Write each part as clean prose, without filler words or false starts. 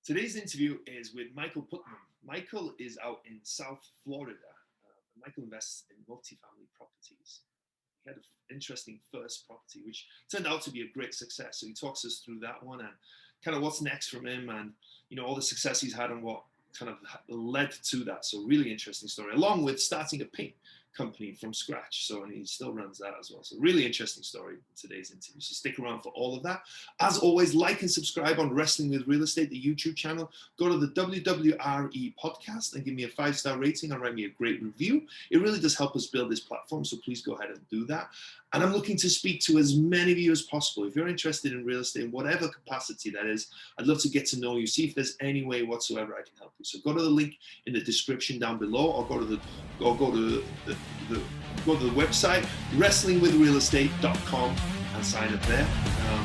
Today's interview is with Micheal Putman. Micheal is out in South Florida. Micheal invests in multifamily properties. He had an interesting first property, which turned out to be a great success. So he talks us through that one and kind of what's next from him, and all the success he's had and what kind of led to that. So really interesting story, along with starting a paint company from scratch. So, and he still runs that as well. So really interesting story in today's interview. So stick around for all of that. As always, like and subscribe on Wrestling with Real Estate, the YouTube channel. Go to the WWRE Podcast and give me a 5-star rating and write me a great review. It really does help us build this platform. So please go ahead and do that. And I'm looking to speak to as many of you as possible. If you're interested in real estate in whatever capacity that is, I'd love to get to know you, see if there's any way whatsoever I can help you. So go to the link in the description down below, or go to the website wrestlingwithrealestate.com and sign up there.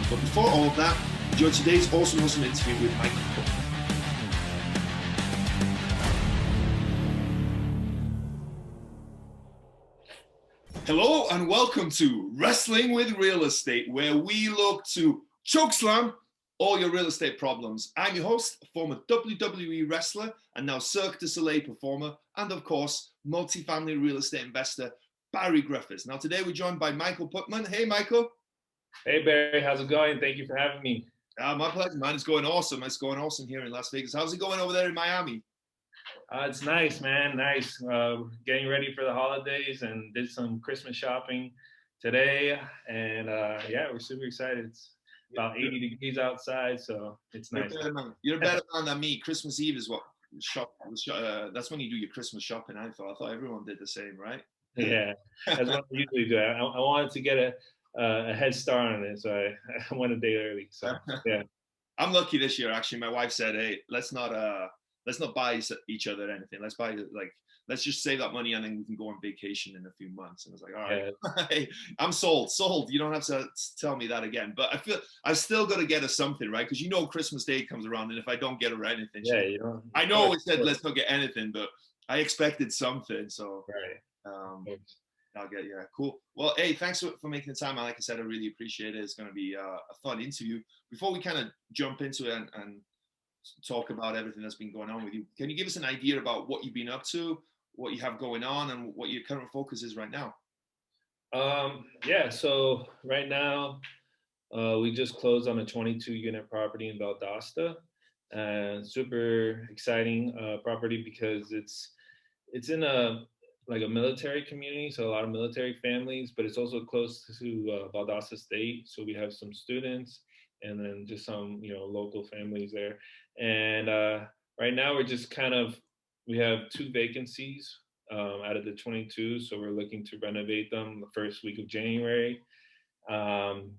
But before all of that, enjoy today's awesome interview with Micheal Putman. Hello and welcome to Wrestling with Real Estate, where we look to chokeslam all your real estate problems. I'm your host, former WWE wrestler and now Cirque du Soleil performer, and of course, multifamily real estate investor, Barri Griffiths. Now today we're joined by Micheal Putman. Hey, Micheal. Hey, Barry. How's it going? Thank you for having me. My pleasure, man. It's going awesome. It's going awesome here in Las Vegas. How's it going over there in Miami? It's nice, man. Nice. Getting ready for the holidays and did some Christmas shopping today. And we're super excited. It's about 80 degrees outside, so it's nice. You're a better man than me. Christmas Eve is what that's when you do your Christmas shopping. I thought everyone did the same, right? Yeah, that's what I usually do. I wanted to get a head start on it, so I went a day early. So yeah, I'm lucky this year. Actually, my wife said, "Hey, let's not buy each other anything. Let's just save that money and then we can go on vacation in a few months." And I was like, all right, hey, I'm sold. You don't have to tell me that again. But I feel I've still got to get us something, right? Because Christmas Day comes around, and if I don't get her anything, I know we said let's not get anything, but I expected something. So right. I'll get cool. Well, hey, thanks for making the time. Like I said, I really appreciate it. It's going to be a fun interview. Before we kind of jump into it and talk about everything that's been going on with you, can you give us an idea about what you've been up to, what you have going on, and what your current focus is right now? So right now we just closed on a 22-unit property in Valdosta, and super exciting property because it's in a military community, so a lot of military families, but it's also close to Valdosta State, so we have some students and then just some local families there. And right now we're just we have 2 vacancies out of the 22, so we're looking to renovate them the first week of January.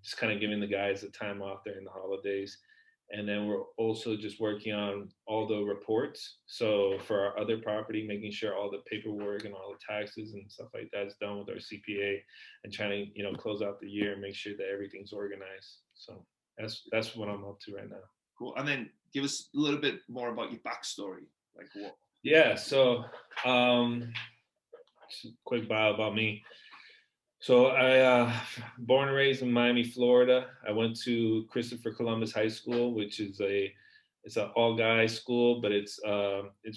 Just kind of giving the guys the time off during the holidays. And then we're also just working on all the reports. So for our other property, making sure all the paperwork and all the taxes and stuff like that is done with our CPA, and trying to close out the year and make sure that everything's organized. So that's what I'm up to right now. Cool. And then give us a little bit more about your backstory. Like what? Yeah. So quick bio about me. So I born and raised in Miami, Florida. I went to Christopher Columbus High School, which is it's an all guys school, but it's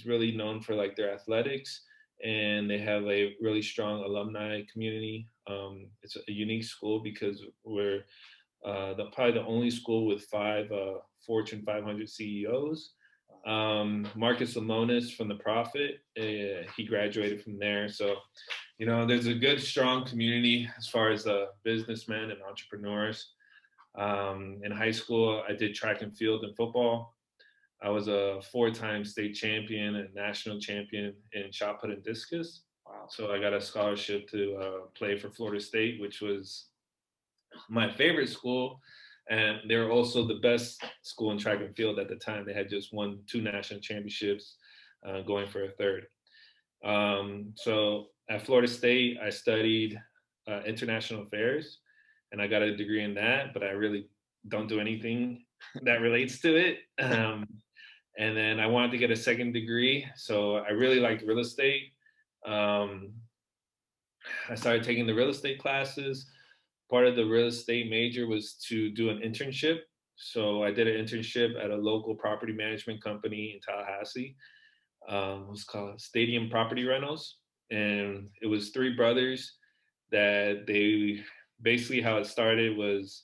really known for their athletics, and they have a really strong alumni community. It's a unique school because we're probably the only school with 5 Fortune 500 CEOs. Marcus Lemonis from The Prophet, he graduated from there. So, there's a good, strong community as far as businessmen and entrepreneurs. In high school, I did track and field and football. I was a 4-time state champion and national champion in shot put and discus. Wow. So I got a scholarship to play for Florida State, which was my favorite school. And they were also the best school in track and field at the time. They had just won 2 national championships, going for a 3rd. So at Florida State, I studied international affairs, and I got a degree in that, but I really don't do anything that relates to it. And then I wanted to get a 2nd degree, so I really liked real estate. I started taking the real estate classes. Part of the real estate major was to do an internship So I did an internship at a local property management company in Tallahassee. It was called Stadium Property Rentals. And it was three brothers that they basically how it started was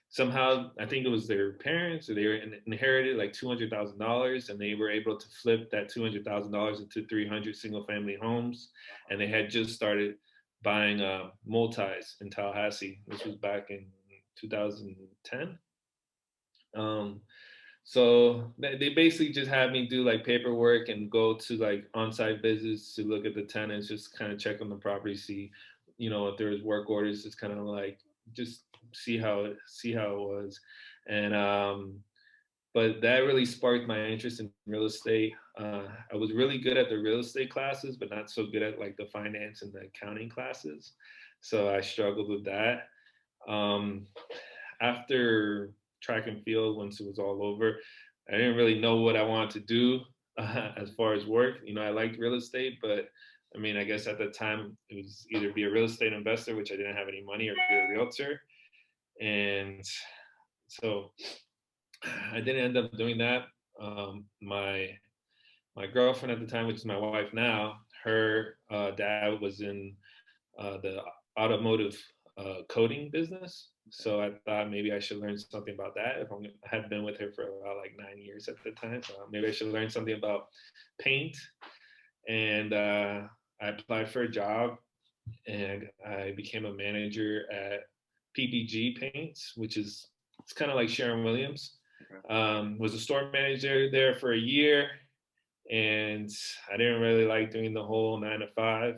somehow I think it was their parents or they inherited like $200,000 and they were able to flip that $200,000 into 300 single family homes. And they had just started buying multis in Tallahassee. This was back in 2010. Um, so they basically just had me do like paperwork and go to like on-site visits to look at the tenants, just kind of check on the property, see, if there was work orders, just kind of like just see how it was. And but that really sparked my interest in real estate. I was really good at the real estate classes, but not so good at like the finance and the accounting classes. So I struggled with that. Um, After track and field, once it was all over, I didn't really know what I wanted to do as far as work. I liked real estate, but I mean, I guess at the time it was either be a real estate investor, which I didn't have any money, or be a realtor. And so I didn't end up doing that. My girlfriend at the time, which is my wife now, her dad was in the automotive coding business. So I thought maybe I should learn something about that. I had been with her for about like 9 years at the time, so maybe I should learn something about paint. And I applied for a job, and I became a manager at Ppg Paints, which is it's kind of like Sharon Williams. Was a store manager there for a year, and I didn't really like doing the whole 9 to 5.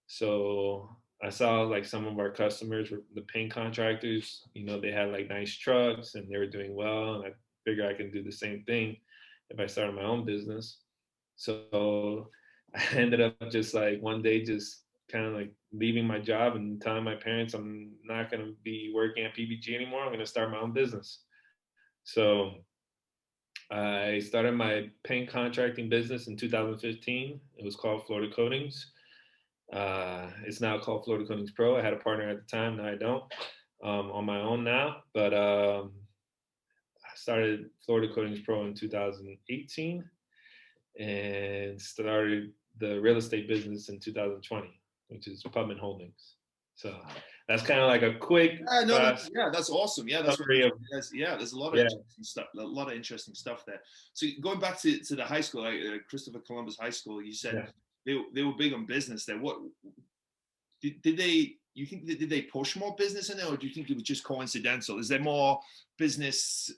So I saw like some of our customers, the paint contractors, they had like nice trucks and they were doing well. And I figured I can do the same thing if I started my own business. So I ended up just like one day, just kind of like leaving my job and telling my parents I'm not going to be working at PPG anymore. I'm going to start my own business. So I started my paint contracting business in 2015. It was called Florida Coatings. It's now called Florida Coatings Pro. I had a partner at the time. Now I don't. On my own now. But I started Florida Coatings Pro in 2018 and started the real estate business in 2020, which is Putman Holdings. So that's kind of like a quick. That's awesome. Yeah, there's a lot of interesting stuff. A lot of interesting stuff there. So going back to the high school, like Christopher Columbus High School, you said they were big on business there. What did they? You think did they push more business in there, or do you think it was just coincidental? Is there more business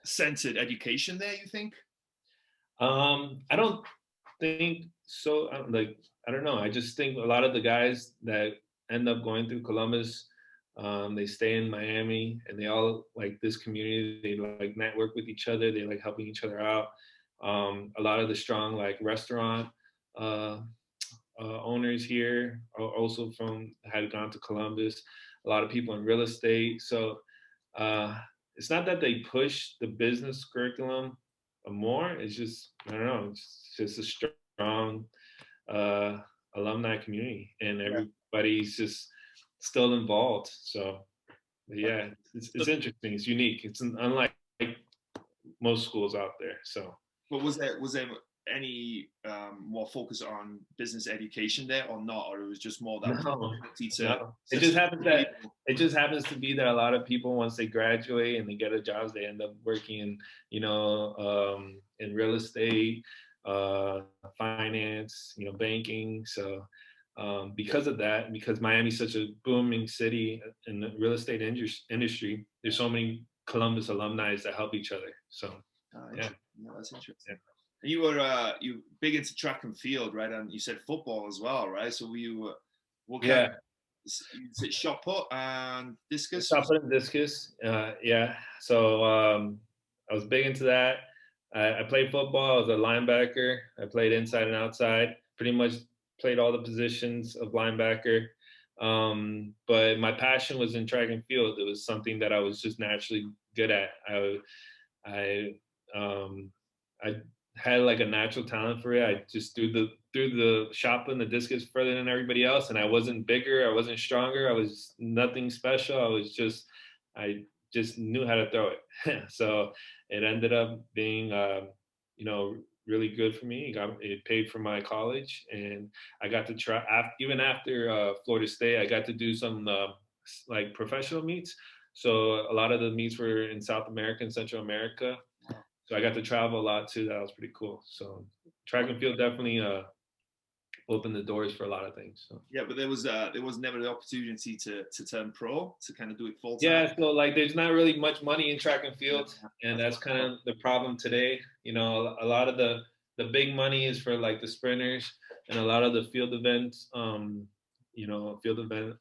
centered education there? You think? I don't think so. I don't know. I just think a lot of the guys that end up going through Columbus, they stay in Miami, and they all like this community. They like network with each other. They like helping each other out. A lot of the strong like restaurant owners here are also had gone to Columbus. A lot of people in real estate. So it's not that they push the business curriculum more. It's just I don't know. It's just a strong alumni community, and everybody's just still involved. So yeah, it's interesting. It's unique. It's unlike most schools out there. So, but was there any more focus on business education there, or not, or it was just more that opportunity to? No. It just happens to be that a lot of people, once they graduate and they get a job, they end up working in in real estate, finance, banking. So because of that, because Miami's such a booming city in the real estate industry, there's so many Columbus alumni that help each other. So yeah, that's interesting. Yeah. And you were you big into track and field, right? And you said football as well, right? So were you what kind of, is it shot put and discus? Shot put and discus, yeah. So I was big into that. I played football. I was a linebacker. I played inside and outside. Pretty much played all the positions of linebacker. But my passion was in track and field. It was something that I was just naturally good at. I had like a natural talent for it. I just threw the shot put and the discus further than everybody else, and I wasn't bigger. I wasn't stronger. I was nothing special. I just knew how to throw it. So it ended up being, you know, really good for me. It paid for my college, and I got to try, even after Florida State, I got to do some like professional meets. So a lot of the meets were in South America and Central America. So I got to travel a lot too. That was pretty cool. So track and field definitely opened the doors for a lot of things. So. Yeah, but there was never the opportunity to turn pro, to kind of do it full time. Yeah, so like there's not really much money in track and field, and that's kind of the problem today. You know, a lot of the big money is for like the sprinters, and a lot of the field events, you know, field event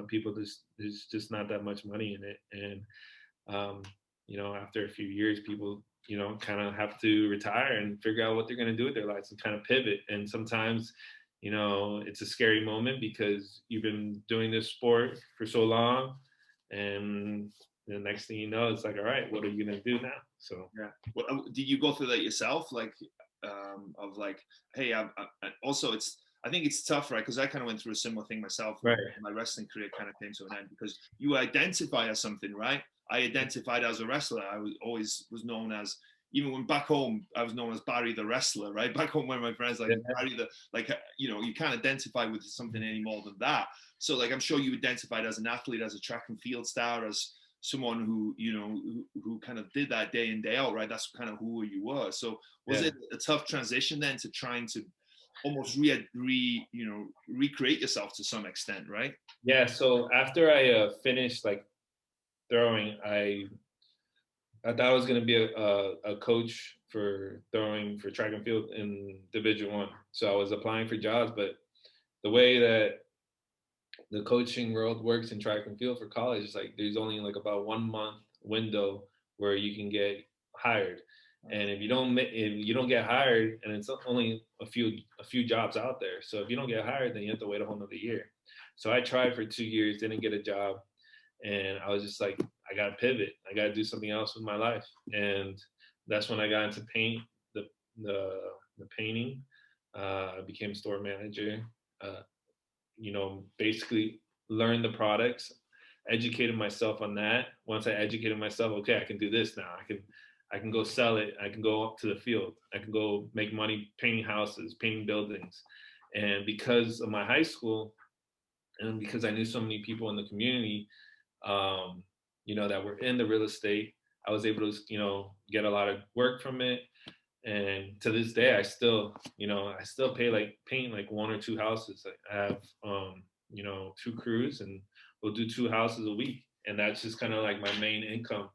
people, there's just not that much money in it, and you know, after a few years, people, you know, kind of have to retire and figure out what they're going to do with their lives and kind of pivot. And sometimes, you know, it's a scary moment because you've been doing this sport for so long, and the next thing you know, it's like, all right, what are you going to do now? So yeah. Well, did you go through that yourself? Like, of like, hey, also I think it's tough, right? Because I kind of went through a similar thing myself. Right. My wrestling career kind of came to an end because you identify as something, right? I identified as a wrestler. I was known as, even when back home, I was known as Barry the wrestler, right? Back home, when my friends like Barry the, like, you know, you can't identify with something any more than that. So like, I'm sure you identified as an athlete, as a track and field star, as someone who, you know, who kind of did that day in, day out, right? That's kind of who you were. So was it a tough transition then to trying to almost recreate yourself to some extent, right? Yeah. So after I finished like throwing, I thought I was going to be a coach for throwing for track and field in Division One. So I was applying for jobs, but the way that the coaching world works in track and field for college is like there's only like about 1 month window where you can get hired, and if you don't get hired, and it's only a few jobs out there, so if you don't get hired, then you have to wait a whole nother year. So I tried for 2 years, didn't get a job, and I was just like, I gotta pivot, I gotta do something else with my life, and that's when I got into the the painting. I became store manager. You know, basically learn the products, educated myself on that. Once I educated myself, okay, I can do this now. I can go sell it. I can go up to the field. I can go make money painting houses, painting buildings. And because of my high school, and because I knew so many people in the community, you know, that were in the real estate, I was able to, you know, get a lot of work from it. And to this day, I still, you know, I still paint like 1 or 2 houses. I have, you know, 2 crews, and we'll do 2 houses a week, and that's just kind of like my main income.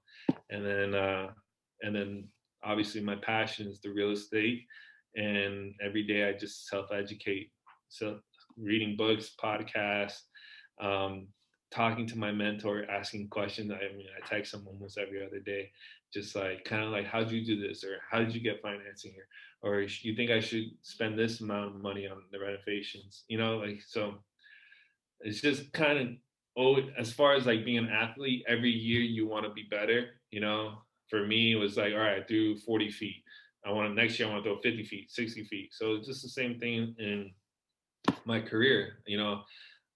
And then obviously my passion is the real estate, and every day I just self-educate, so reading books, podcasts, um, talking to my mentor, asking questions. I mean, I text him almost every other day, just like kind of like, how'd you do this, or how did you get financing here, or you think I should spend this amount of money on the renovations, you know, like, so it's just kind of, oh, as far as like being an athlete, every year you want to be better, you know. For me, it was like, all right, I threw 40 feet. Next year I want to throw 50 feet, 60 feet. So it's just the same thing in my career, you know.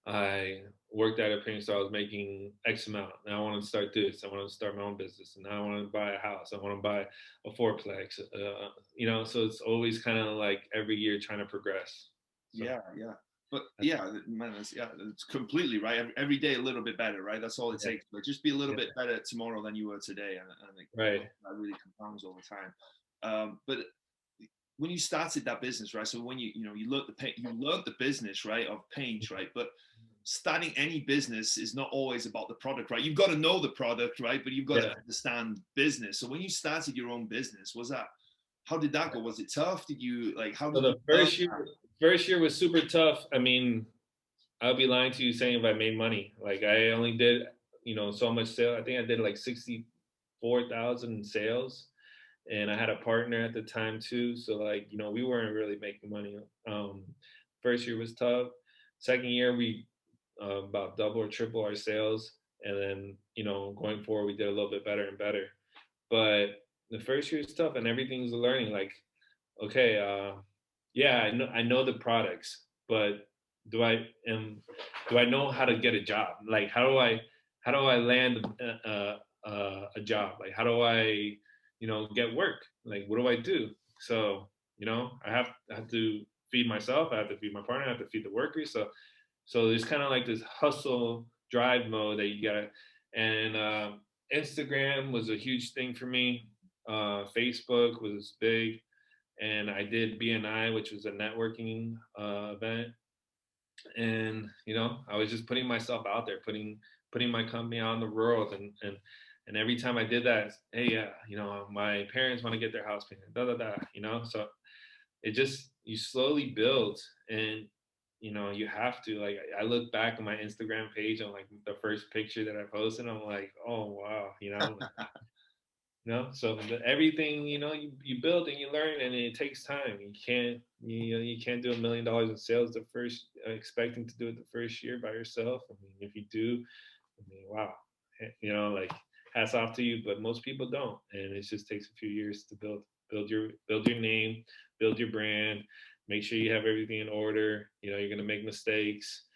I worked at a paint store. I was making X amount. Now I want to start this. I want to start my own business. And now I want to buy a house. I want to buy a fourplex. You know, so it's always kind of like every year trying to progress. So. Yeah. But yeah, man, it's completely right. Every day a little bit better, right? That's all it takes. But just be a little bit better tomorrow than you were today, and I think that really compounds over time. But when you started that business, right? So when you learned the business, right, of paint, right? But starting any business is not always about the product, right? You've got to know the product, right? But you've got to understand business. So when you started your own business, how did that go? Was it tough? Did you like, how did the first year was super tough. I mean, I'll be lying to you saying if I made money. Like I only did, you know, so much sale. I think I did like 64,000 sales, and I had a partner at the time too. So like, you know, we weren't really making money. First year was tough. Second year we about double or triple our sales, and then, you know, going forward we did a little bit better and better. But the first year is tough, and everything's learning. Like, okay, yeah, I know the products, but do I know how to get a job? Like, how do I land a job? Like, how do I, get work? Like, what do I do? So, I have to feed myself. I have to feed my partner. I have to feed the workers. So there's kind of like this hustle drive mode that you gotta, and Instagram was a huge thing for me. Facebook was big, and I did BNI, which was a networking event. And I was just putting myself out there, putting my company out in the world, and every time I did that, hey, my parents want to get their house painted, da da da. So it just, you slowly build, and you have to, like, I look back on my Instagram page on like the first picture that I posted, I'm like, oh wow, so everything, you build and you learn, and it takes time. You can't do $1 million in sales the first, expecting to do it the first year by yourself. I mean, if you do, I mean, wow, like, hats off to you, but most people don't, and it just takes a few years to build your name, build your brand, make sure you have everything in order. You're gonna make mistakes,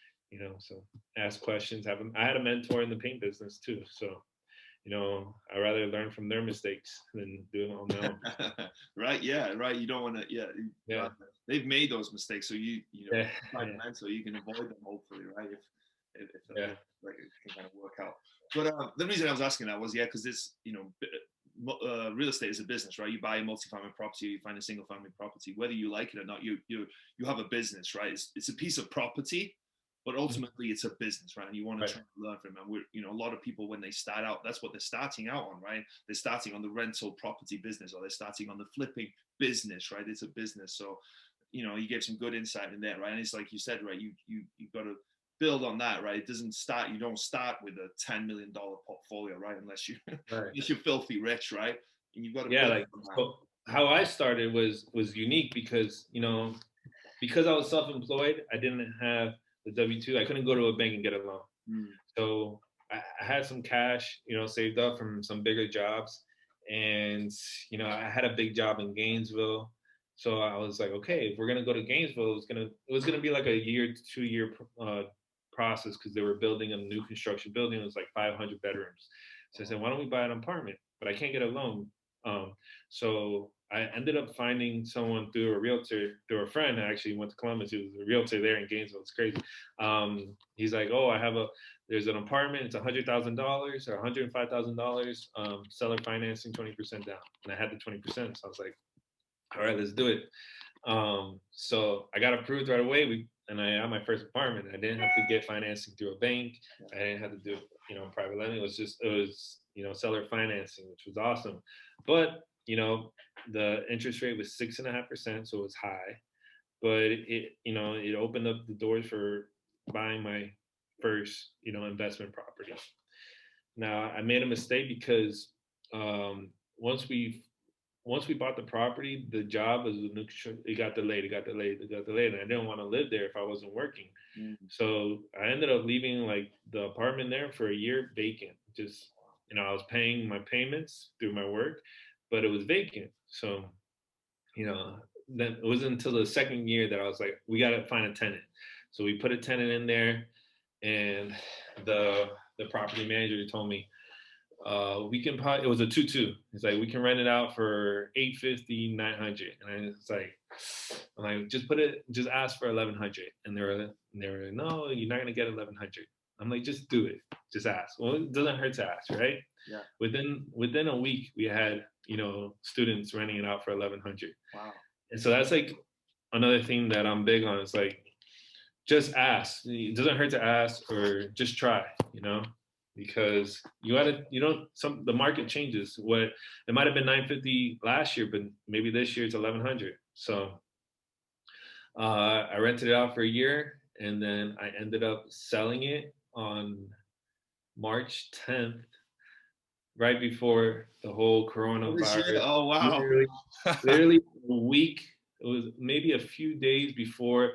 so ask questions. I had a mentor in the paint business too, so I rather learn from their mistakes than do it on my own. Right. Yeah. Right. You don't want to. Yeah. Yeah. They've made those mistakes, so so you can avoid them, hopefully, right? If like it can kind of work out. But the reason I was asking that was because this, real estate is a business, right? You buy a multifamily property, you find a single family property, whether you like it or not, you have a business, right? It's a piece of property, but ultimately it's a business, right? And you want to try to learn from them. And a lot of people, when they start out, that's what they're starting out on, right? They're starting on the rental property business, or they're starting on the flipping business, right? It's a business. So, you gave some good insight in there, right? And it's like you said, right? You've got to build on that, right? You don't start with a $10 million portfolio, right? Unless you're filthy rich, right? And you've got to like, so how I started was unique because because I was self-employed, I didn't have the W-2. I couldn't go to a bank and get a loan. So I had some cash, saved up from some bigger jobs, and I had a big job in Gainesville. So I was like, okay, if we're gonna go to Gainesville, it was gonna be like a 2 year process, because they were building a new construction building. It was like 500 bedrooms. So I said, why don't we buy an apartment? But I can't get a loan. So I ended up finding someone through a realtor, through a friend. I actually went to Columbus. He was a realtor there in Gainesville. It's crazy. He's like, oh, there's an apartment. It's $100,000 or $105,000. Seller financing, 20% down. And I had the 20%. So I was like, all right, let's do it. So I got approved right away. And I had my first apartment. I didn't have to get financing through a bank. I didn't have to do, private lending. It was seller financing, which was awesome. But, the interest rate was 6.5%, so it was high. But it opened up the doors for buying my first, investment property. Now I made a mistake because once we bought the property, the job was it got delayed, and I didn't want to live there if I wasn't working. So I ended up leaving like the apartment there for a year vacant. Just I was paying my payments through my work, but it was vacant. So then it wasn't until the second year that I was like, we got to find a tenant. So we put a tenant in there, and the property manager told me, we can probably, it was a 2-2. It's like, we can rent it out for $850, $900. And I'm like, just ask for $1,100. And they were like, no, you're not gonna get $1,100. I'm like, just do it, just ask. Well, it doesn't hurt to ask, right? Yeah. Within a week, we had students renting it out for $1,100. Wow. And so that's like another thing that I'm big on. It's like, just ask. It doesn't hurt to ask, or just try. Because the market changes. It might have been $950 last year, but maybe this year it's $1,100. So I rented it out for a year, and then I ended up selling it on March 10th, right before the whole coronavirus. Oh wow! Literally a week. It was maybe a few days before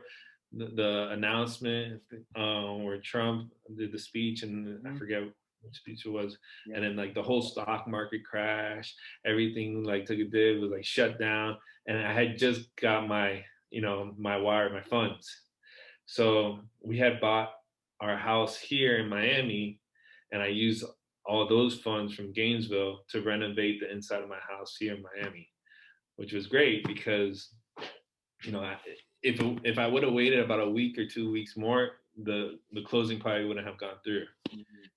the announcement where Trump did the speech, and I forget what speech it was. Yeah. And then like the whole stock market crashed, everything like took a dip, it was like shut down. And I had just got my funds. So we had bought our house here in Miami, and I used all those funds from Gainesville to renovate the inside of my house here in Miami, which was great because, you know, if I would have waited about a week or 2 weeks more, the closing probably wouldn't have gone through.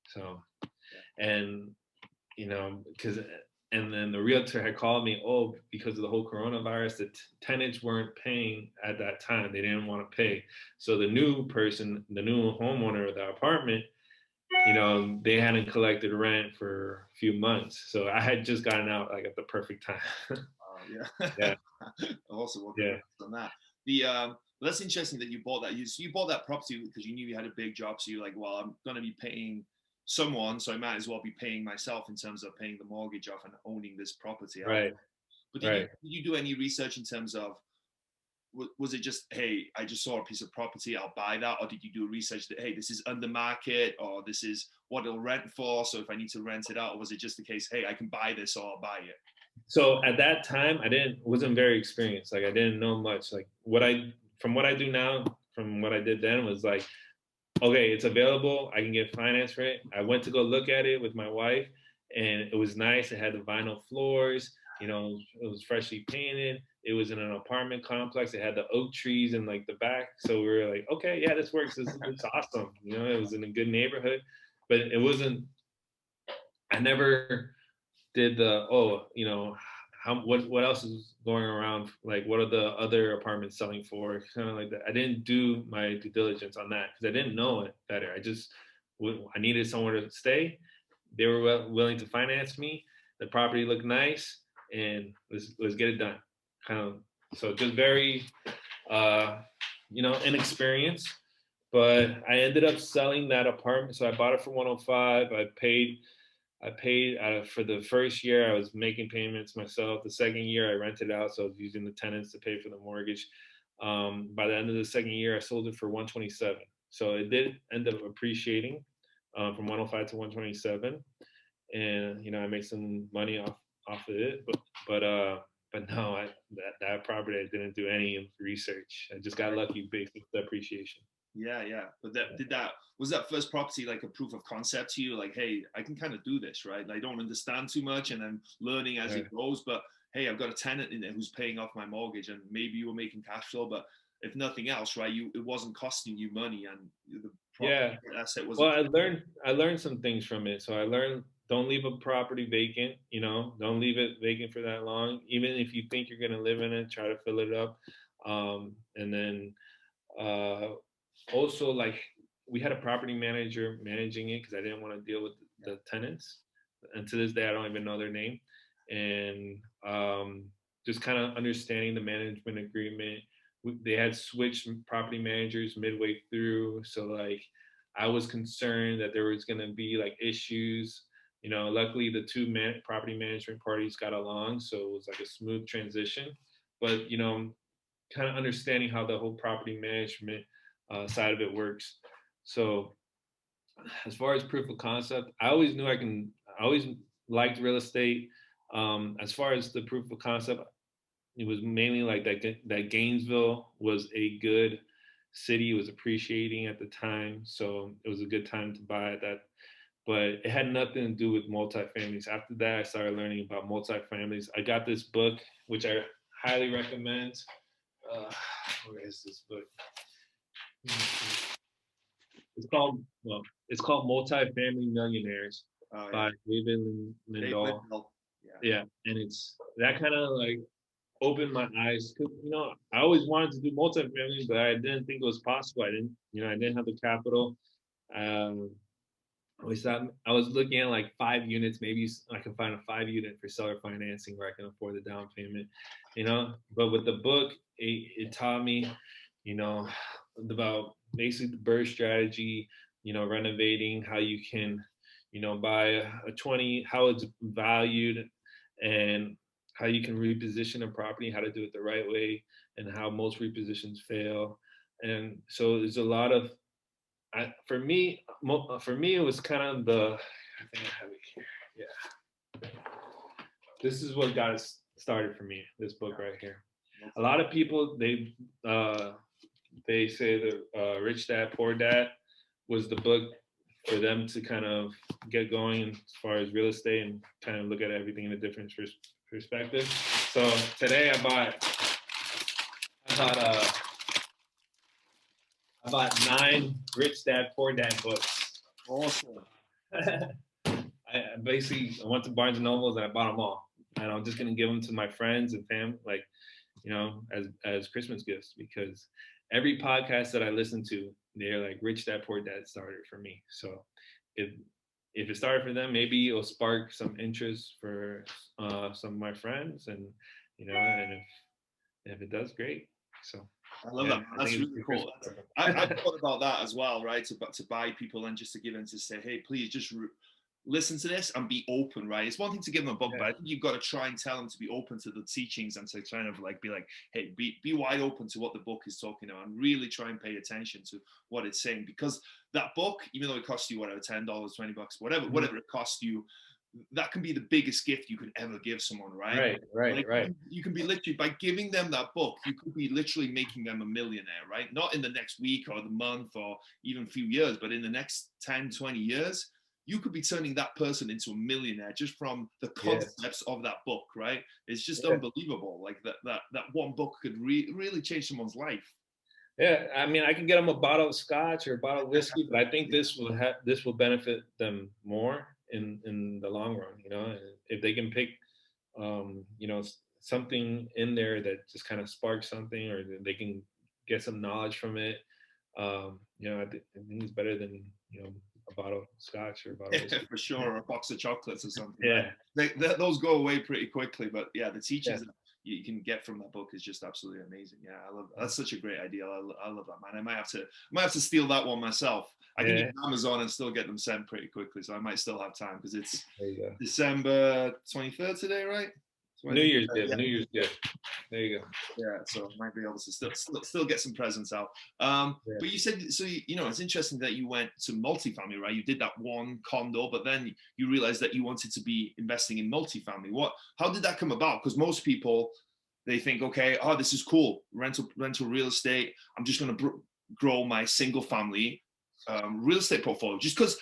So, and, you know, and then the realtor had called me, because of the whole coronavirus, the tenants weren't paying at that time. They didn't want to pay. So the new homeowner of the apartment, you know, they hadn't collected rent for a few months. So I had just gotten out like at the perfect time. Yeah. Also, yeah. On that. That's interesting that you bought that. You bought that property because you knew you had a big job. So you're like, well, I'm going to be paying someone, so I might as well be paying myself in terms of paying the mortgage off and owning this property. Right. But did you do any research in terms of, was it just, hey, I just saw a piece of property, I'll buy that? Or did you do research that, hey, this is under market, or this is what it'll rent for, so if I need to rent it out? Or was it just the case, hey, I can buy this, or I'll buy it? So at that time, wasn't very experienced. Like I didn't know much. Like from what I do now, from what I did then was like, okay, it's available. I can get finance for it. I went to go look at it with my wife, and it was nice. It had the vinyl floors. You know, it was freshly painted. It was in an apartment complex. It had the oak trees in like the back. So we were like, okay, yeah, this works. It's awesome. You know, it was in a good neighborhood, but it wasn't. I never did you know, what else is going around? Like, what are the other apartments selling for? Kind of like that. I didn't do my due diligence on that because I didn't know it better. I needed somewhere to stay. They were willing to finance me. The property looked nice, and let's get it done. Kind of, so just very, you know, inexperienced. But I ended up selling that apartment. So I bought it for 105. I paid for the first year. I was making payments myself. The second year, I rented out, so I was using the tenants to pay for the mortgage. By the end of the second year, I sold it for 127. So it did end up appreciating from 105 to 127, and you know, I made some money off of it. But no, that property, I didn't do any research. I just got lucky based on the appreciation. Yeah. But was that first property like a proof of concept to you? Like, hey, I can kind of do this, right? I don't understand too much, and I'm learning as it goes. But hey, I've got a tenant in there who's paying off my mortgage, and maybe you were making cash flow, but if nothing else, right, it wasn't costing you money, and the property asset was. Well, I learned some things from it. So I learned, don't leave a property vacant. You know, don't leave it vacant for that long. Even if you think you're gonna live in it, try to fill it up, and then. Also, like, we had a property manager managing it because I didn't want to deal with the tenants, and to this day I don't even know their name. And just kind of understanding the management agreement. They had switched property managers midway through, so like I was concerned that there was going to be like issues. You know, luckily the two property management parties got along, so it was like a smooth transition. But you know, kind of understanding how the whole property management side of it works. So as far as proof of concept, I always liked real estate. As far as the proof of concept, it was mainly like that Gainesville was a good city. It was appreciating at the time. So it was a good time to buy that. But it had nothing to do with multifamilies. After that, I started learning about multifamilies. I got this book, which I highly recommend. Where is this book? It's called Multifamily Millionaires by David Lindahl. Yeah, and it's that kind of like opened my eyes. Cause you know, I always wanted to do multifamily, but I didn't think it was possible. I didn't have the capital. I was looking at like 5 units. Maybe I can find a 5-unit for seller financing where I can afford the down payment. You know, but with the book, it taught me, you know, about basically the BRRRR strategy, you know, renovating, how you can, you know, buy a 20, how it's valued, and how you can reposition a property, how to do it the right way, and how most repositions fail. And so there's a lot of, for me, it was kind of I think I have it here. Yeah. This is what got it started for me, this book right here. A lot of people, they say that Rich Dad, Poor Dad was the book for them to kind of get going as far as real estate and kind of look at everything in a different perspective. So today I bought 9 Rich Dad Poor Dad books. Awesome. I went to Barnes and Nobles and I bought them all, and I'm just gonna give them to my friends and family, like, as Christmas gifts, because every podcast that I listen to, they're like, Rich Dad Poor Dad started for me. So if it started for them, maybe it'll spark some interest for some of my friends, and and if it does, great. So I love that. That's really cool. I thought about that as well, right? To buy people and just to give them, to say, hey, please just listen to this and be open, right? It's one thing to give them a book, but I think you've got to try and tell them to be open to the teachings and to kind of be like, hey, be wide open to what the book is talking about and really try and pay attention to what it's saying, because that book, even though it costs you whatever, $10, $20, whatever it costs you, that can be the biggest gift you could ever give someone, right? Right. You can be literally, by giving them that book, you could be literally making them a millionaire, right? Not in the next week or the month or even a few years, but in the next 10, 20 years, you could be turning that person into a millionaire just from the concepts of that book, right? It's just unbelievable. Like that one book could really change someone's life. Yeah, I mean, I can get them a bottle of scotch or a bottle of whiskey, but I think this will benefit them more in the long run. If they can pick, something in there that just kind of sparks something, or they can get some knowledge from it. I think it's better than a bottle of scotch or a bottle of whiskey. For sure, or a box of chocolates or something. Yeah, right? Those go away pretty quickly, but the teachings that you can get from that book is just absolutely amazing. Yeah, I love that's such a great idea. I love that, man. I might have to steal that one myself. I can use Amazon and still get them sent pretty quickly, so I might still have time, because it's December 23rd today, right? New Year's gift. New Year's gift. There you go. Yeah, so I might be able to still get some presents out. But you said, so it's interesting that you went to multifamily, right? You did that one condo, but then you realized that you wanted to be investing in multifamily. How did that come about? Because most people, they think, okay, this is cool, rental real estate. I'm just going to grow my single family real estate portfolio, just because.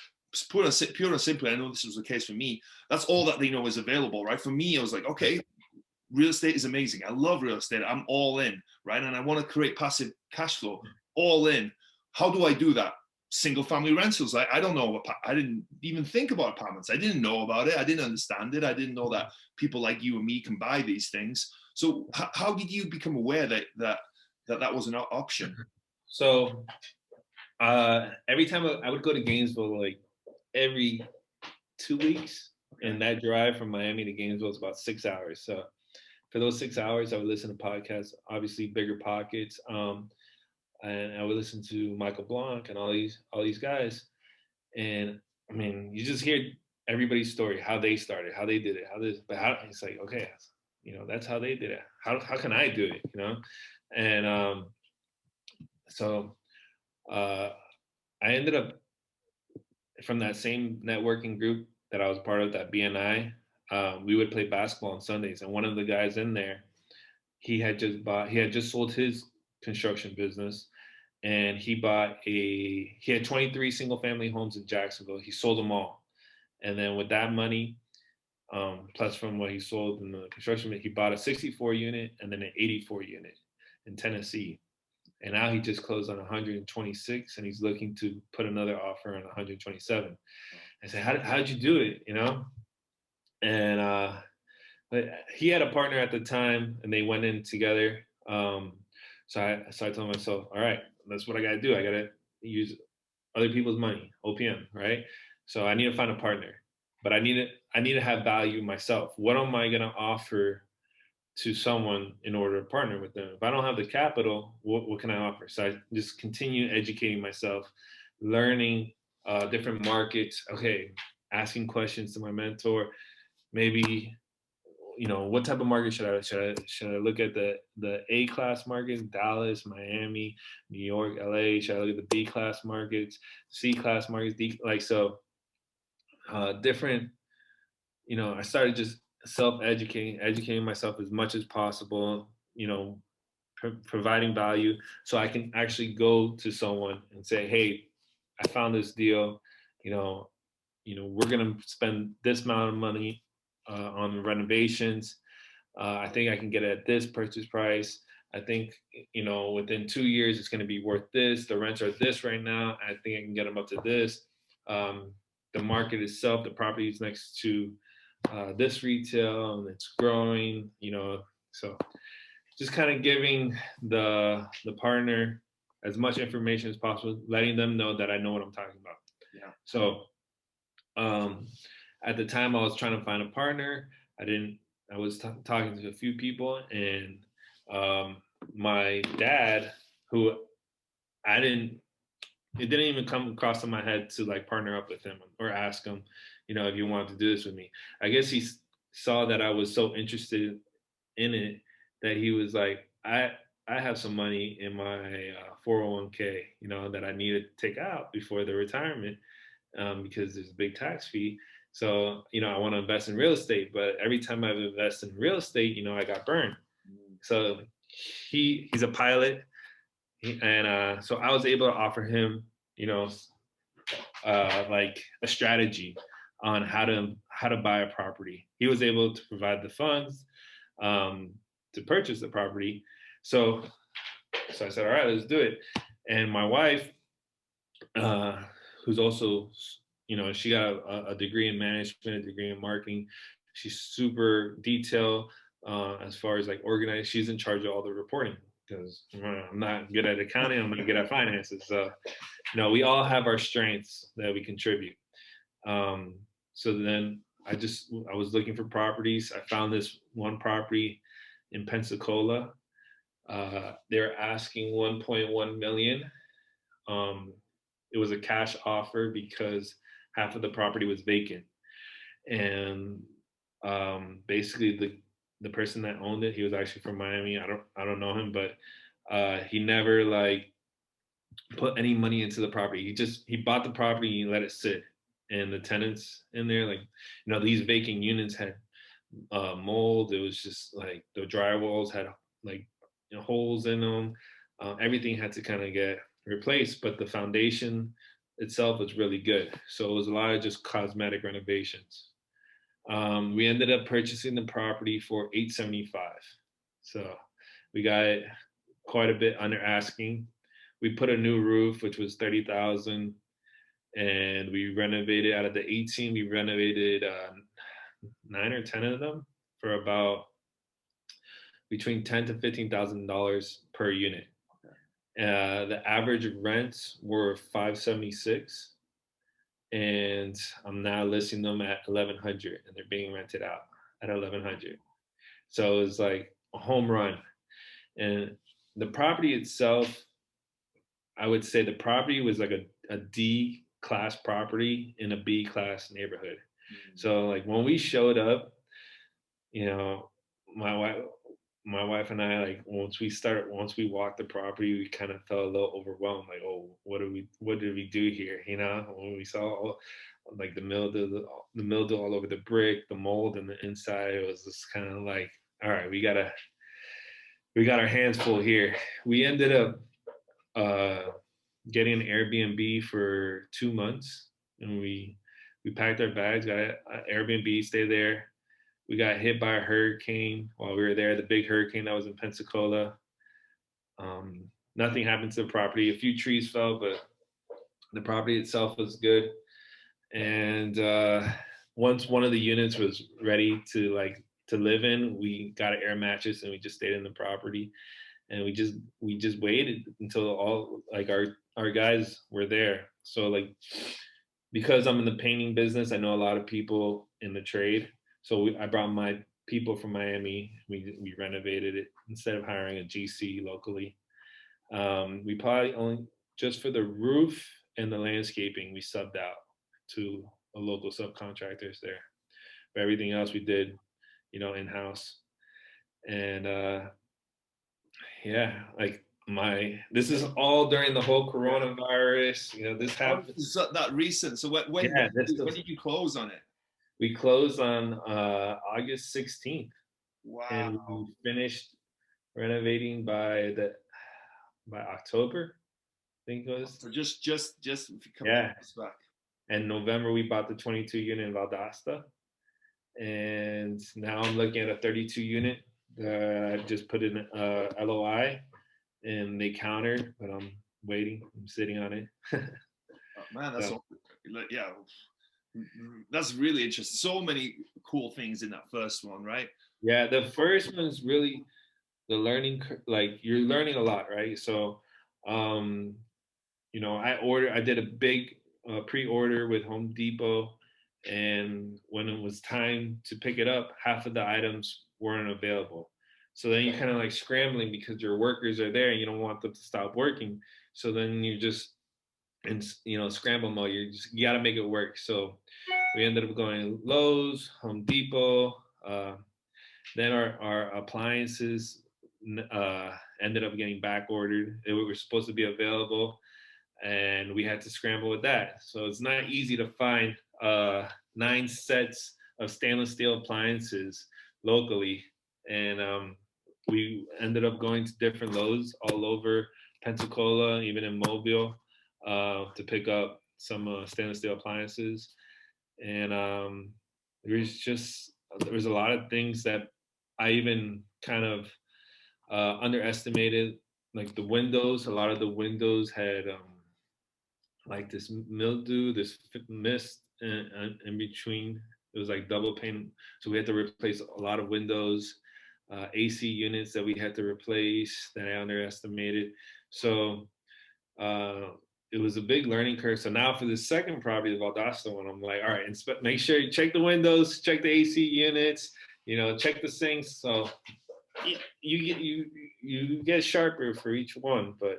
Pure and simply, I know this was the case for me. That's all that they know is available, right? For me, I was like, okay, real estate is amazing. I love real estate. I'm all in, right? And I want to create passive cash flow, all in. How do I do that? Single family rentals. I don't know. I didn't even think about apartments. I didn't know about it. I didn't understand it. I didn't know that people like you and me can buy these things. So how did you become aware that was an option? So every time I would go to Gainesville, like every 2 weeks, and that drive from Miami to Gainesville is about 6 hours. So for those 6 hours, I would listen to podcasts, obviously Bigger Pockets, and I would listen to Michael Blanc and all these guys. And I mean, you just hear everybody's story, how they started, how they did it, it's like, okay, that's how they did it. How can I do it? And so I ended up, from that same networking group that I was part of, that BNI, we would play basketball on Sundays. And one of the guys in there, he had just sold his construction business, and he had 23 single family homes in Jacksonville. He sold them all. And then with that money, plus from what he sold in the construction, he bought a 64 unit and then an 84 unit in Tennessee. And now he just closed on 126, and he's looking to put another offer on 127. I said, how'd you do it? And but he had a partner at the time, and they went in together. So I told myself, all right, that's what I got to do. I got to use other people's money, OPM, right? So I need to find a partner, but I need to have value myself. What am I going to offer to someone in order to partner with them? If I don't have the capital, what can I offer? So I just continue educating myself, learning different markets. Okay, asking questions to my mentor. Maybe, what type of market should I look at? The A class markets, Dallas, Miami, New York, LA? Should I look at the B class markets, C class markets, different? I started just educating myself as much as possible, providing value, so I can actually go to someone and say, hey, I found this deal. you know, we're gonna spend this amount of money on renovations. I think I can get it at this purchase price. I think, within 2 years, it's going to be worth this. The rents are this right now. I think I can get them up to this. The market itself, the property is next to this retail and it's growing, so just kind of giving the partner as much information as possible, letting them know that I know what I'm talking about. Yeah. So at the time I was trying to find a partner. I was talking to a few people, and my dad, who it didn't even come across in my head to like partner up with him or ask him, if you wanted to do this with me. I guess he saw that I was so interested in it that he was like, I have some money in my 401k, that I need to take out before the retirement, because there's a big tax fee. So, I want to invest in real estate, but every time I've invested in real estate, I got burned. So he's a pilot, and so I was able to offer him, like a strategy on how to buy a property. He was able to provide the funds to purchase the property. So I said, all right, let's do it. And my wife, who's also, she got a degree in management, a degree in marketing. She's super detailed as far as like organized. She's in charge of all the reporting because I'm not good at accounting. I'm not good at finances. So, we all have our strengths that we contribute. So then I was looking for properties. I found this one property in Pensacola. They're asking 1.1 million. It was a cash offer because half of the property was vacant, and basically the person that owned it, he was actually from Miami. I don't know him, but he never like put any money into the property. He bought the property and let it sit, and the tenants in there, like, these vacant units had mold. It was just like the drywalls had like holes in them. Everything had to kind of get replaced, but the foundation itself was really good. So it was a lot of just cosmetic renovations. We ended up purchasing the property for $875. So we got quite a bit under asking. We put a new roof, which was $30,000, and we renovated out of the 18. We renovated 9 or 10 of them for about between $10,000 to $15,000 per unit. The average rents were $576, and I'm now listing them at $1,100, and they're being rented out at $1,100. So it's like a home run. And the property itself, I would say the property was like a D class property in a B class neighborhood. Mm-hmm. So like when we showed up, my wife and I, like once we walked the property, we kind of felt a little overwhelmed. Like, oh, what did we do here? When we saw like the mildew all over the brick, the mold in the inside, it was just kind of like, all right, we got our hands full here. We ended up getting an Airbnb for 2 months, and we packed our bags, got an Airbnb, stayed there. We got hit by a hurricane while we were there, the big hurricane that was in Pensacola. Nothing happened to the property. A few trees fell, but the property itself was good. And once one of the units was ready to live in, we got an air mattress and we just stayed in the property. And we just waited until all like our guys were there. So like, because I'm in the painting business, I know a lot of people in the trade. So I brought my people from Miami. We renovated it instead of hiring a GC locally. We probably only, just for the roof and the landscaping, we subbed out to a local subcontractors there. But everything else we did, in-house. And yeah, like this is all during the whole coronavirus. This happened. It's not that recent. So when did you close on it? We closed on August 16th. Wow. And we finished renovating by October, I think it was. So just yeah. back. And November, we bought the 22 unit in Valdosta. And now I'm looking at a 32 unit. I just put in LOI and they countered, but I'm waiting. I'm sitting on it. Oh, man, that's So, all, yeah, that's really interesting. So many cool things in that first one, right? yeah, the first one's really the learning, like you're learning a lot, right? So, um, I did a big pre-order with Home Depot, and when it was time to pick it up, half of the items weren't available. So then you're kind of like scrambling because your workers are there and you don't want them to stop working. So then you just in scramble mode. You got to make it work. So we ended up going Lowe's, Home Depot. Then our appliances ended up getting back ordered. They were supposed to be available, and we had to scramble with that. So it's not easy to find 9 sets of stainless steel appliances locally, and we ended up going to different Lowe's all over Pensacola, even in Mobile, to pick up some stainless steel appliances. And there was a lot of things that I even kind of underestimated, like the windows. A lot of the windows had like this mildew, this mist in between. It was like double pane, so we had to replace a lot of windows, AC units that we had to replace that I underestimated. So it was a big learning curve. So now for the second property, the Valdosta one, I'm like, all right, make sure you check the windows, check the AC units, check the sinks. So you get sharper for each one, but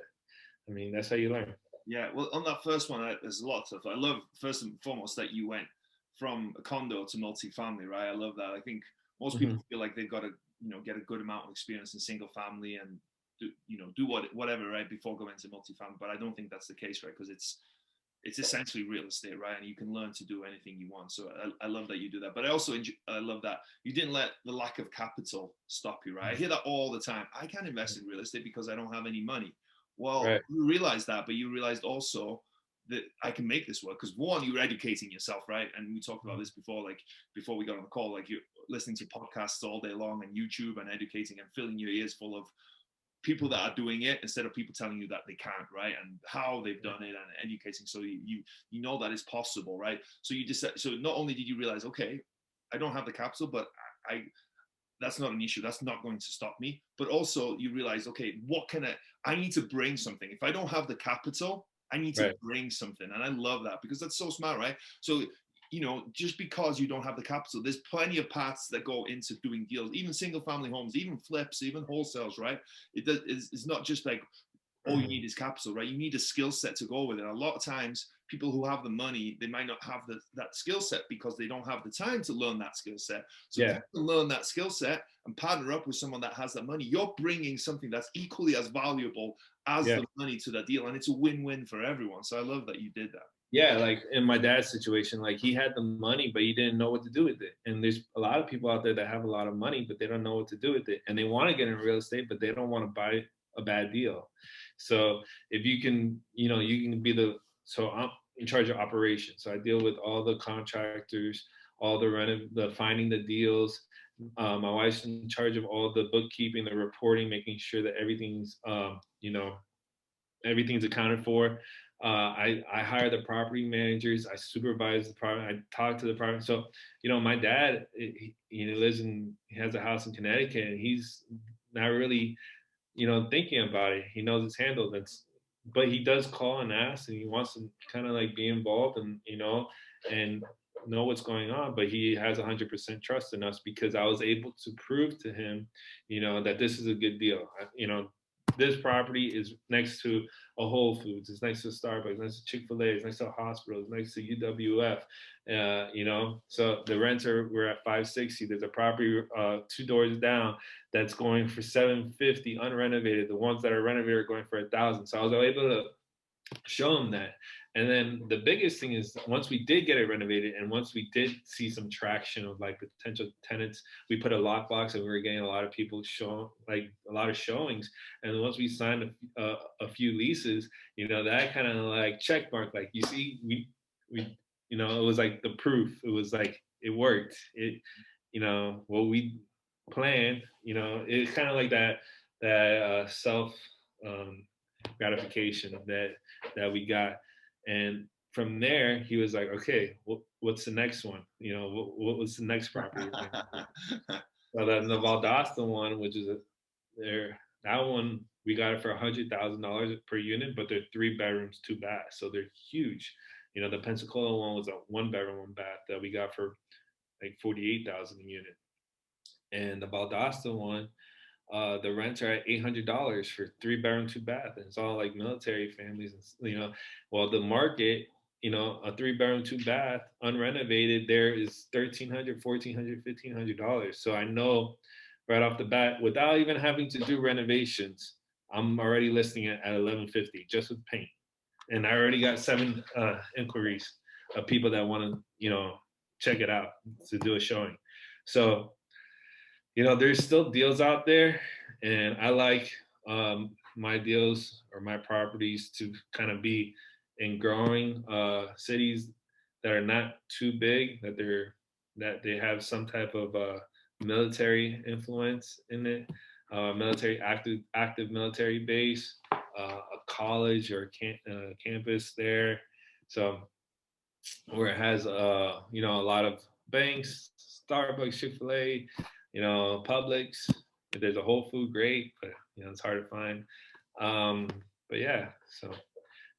I mean that's how you learn. Yeah, well, on that first one, there's a lot of stuff. I love, first and foremost, that you went from a condo to multifamily, right? I love that. I think most people feel like they've got to, get a good amount of experience in single family and do whatever, right, before going into multifamily. But I don't think that's the case, right? Because it's essentially real estate, right? And you can learn to do anything you want. So I love that you do that. But I love that you didn't let the lack of capital stop you, right? I hear that all the time. I can't invest in real estate because I don't have any money. Well, Right. you realize that, but you realized also that I can make this work because one, you're educating yourself, right? And we talked about this before, like before we got on the call, like you're listening to podcasts all day long and YouTube and educating and filling your ears full of people that are doing it instead of people telling you that they can't, right? And how they've done it and educating, so you know that it's possible, right? So you just, so not only did you realize, okay, I don't have the capital, but I that's not an issue. That's not going to stop me. But also you realize, okay, what can I need to bring something. If I don't have the capital, I need to bring something. And I love that because that's so smart, right? So, just because you don't have the capital, there's plenty of paths that go into doing deals, even single family homes, even flips, even wholesales, right? It's not just like, all you need is capital, right? You need a skill set to go with it. A lot of times, people who have the money, they might not have that skill set because they don't have the time to learn that skill set. So if you can learn that skill set and partner up with someone that has that money, you're bringing something that's equally as valuable as the money to that deal. And it's a win-win for everyone. So I love that you did that. Yeah, like in my dad's situation, like he had the money, but he didn't know what to do with it. And there's a lot of people out there that have a lot of money, but they don't know what to do with it. And they want to get in real estate, but they don't want to buy a bad deal. So if you can, you can be so I'm in charge of operations. So I deal with all the contractors, all the finding the deals. My wife's in charge of all the bookkeeping, the reporting, making sure that everything's, everything's accounted for. I hire the property managers. I supervise the property. I talk to the property. So, my dad, he has a house in Connecticut, and he's not really, thinking about it. He knows it's handled. But he does call and ask, and he wants to kind of like be involved and and know what's going on. But he has 100% trust in us because I was able to prove to him, that this is a good deal. This property is next to a Whole Foods, it's next to Starbucks, next to Chick-fil-A, it's next to a hospital, it's next to UWF, so the renter, we're at 560. There's a property 2 doors down that's going for 750 unrenovated. The ones that are renovated are going for 1,000. So I was able to show them that. And then the biggest thing is once we did get it renovated and once we did see some traction of like potential tenants, we put a lockbox and we were getting a lot of people like a lot of showings. And once we signed a few leases, that kind of like check mark, like you see, we it was like the proof. It was like it worked. What we planned, it's kind of like that self um, gratification that we got. And from there, he was like, okay, what's the next one? What was the next property? So the Valdosta one, which is that one, we got it for $100,000 per unit, but they're 3 bedrooms, 2 baths, so they're huge. The Pensacola one was a 1 bedroom, 1 bath that we got for like 48,000 a unit, and the Valdosta one, the rents are at $800 for 3 bedroom, 2 bath, and it's all like military families, and well, the market, a 3 bedroom, 2 bath unrenovated there is $1,300, $1,400, $1,500. So I know right off the bat, without even having to do renovations, I'm already listing it at $1,150 just with paint, and I already got 7 inquiries of people that want to check it out to do a showing. So there's still deals out there, and I like my deals or my properties to kind of be in growing cities that are not too big, that they have some type of military influence in it, military active military base, a college or campus there, so where it has a lot of banks, Starbucks, Chick-fil-A, Publix. If there's a Whole Food, great, but it's hard to find. But yeah, so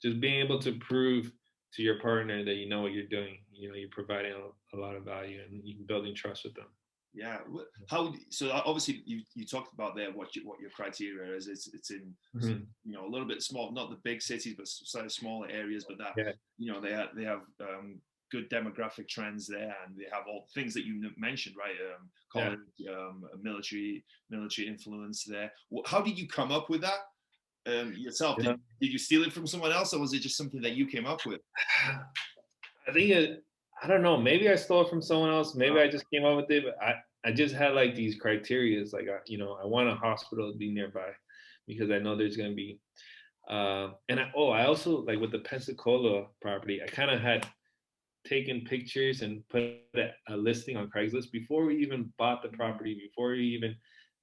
just being able to prove to your partner that you know what you're doing, you're providing a lot of value, and you're building trust with them. Yeah. So obviously you talked about there what your criteria is. It's in a little bit small, not the big cities, but slightly smaller areas. But that they have good demographic trends there, and they have all things that you mentioned, right? College, military influence there. How did you come up with that yourself? Did you steal it from someone else, or was it just something that you came up with? I think I don't know. Maybe I stole it from someone else.Maybe I just came up with it. But I just had like these criterias. Like I want a hospital to be nearby because I know there's gonna be. And I also, like with the Pensacola property, I kind of had taken pictures and put a listing on Craigslist before we even bought the property. Before we even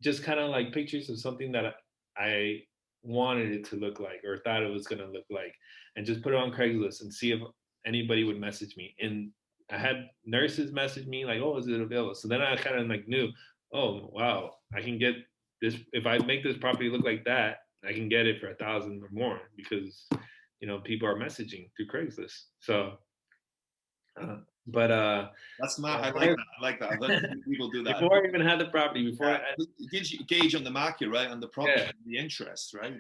just kind of like pictures of something that I wanted it to look like or thought it was gonna look like, and just put it on Craigslist and see if anybody would message me. And I had nurses message me like, "Oh, is it available?" So then I kind of like knew, oh wow, I can get this if I make this property look like that. I can get it for 1,000 or more because people are messaging through Craigslist. So, That's not. I like that. Let people do that before I even had the property. It gives you gauge on the market, right? On the property, the interest, right?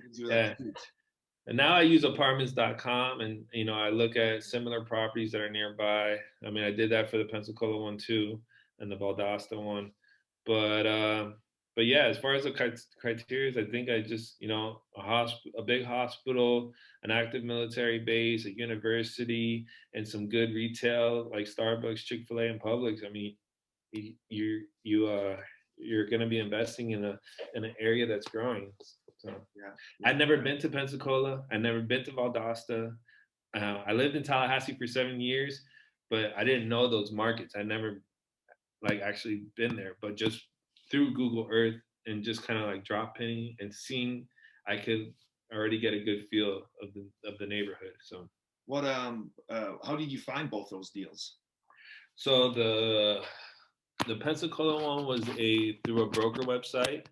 And now I use apartments.com, and I look at similar properties that are nearby. I mean, I did that for the Pensacola one too, and the Valdosta one. But yeah, as far as the criteria, I think I just a big hospital, an active military base, a university, and some good retail like Starbucks, Chick-fil-A, and Publix. I mean, you're going to be investing in an area that's growing. So I'd never been to Pensacola. I'd never been to Valdosta. I lived in Tallahassee for 7 years, but I didn't know those markets. I never actually been there, but just through Google Earth and just kind of like drop pinning and seeing, I could already get a good feel of the neighborhood. So what how did you find both those deals? So the Pensacola one was through a broker website.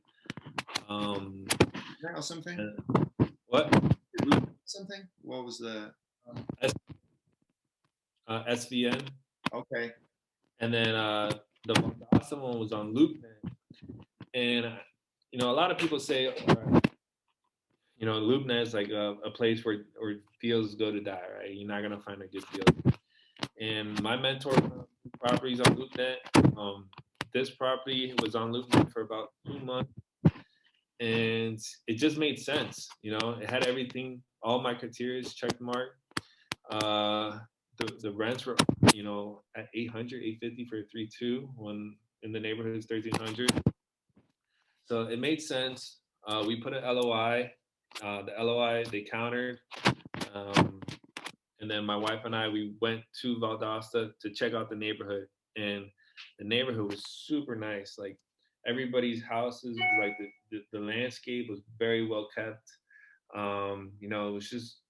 Something? What? Something? What was the SVN? Okay. And then the Valdosta one was on LoopNet. And a lot of people say, LoopNet is like a place where deals go to die, right? You're not gonna find a good deal. And my mentor properties on LoopNet. This property was on LoopNet for about 2 months. And it just made sense. It had everything, all my criteria checked mark. The rents were, at $800, $850 for a 3-2 when in the neighborhood is $1,300. So it made sense. We put an LOI. The LOI, they countered. And then my wife and I, we went to Valdosta to check out the neighborhood, and the neighborhood was super nice. Like everybody's houses, like the landscape was very well kept. You know, it was just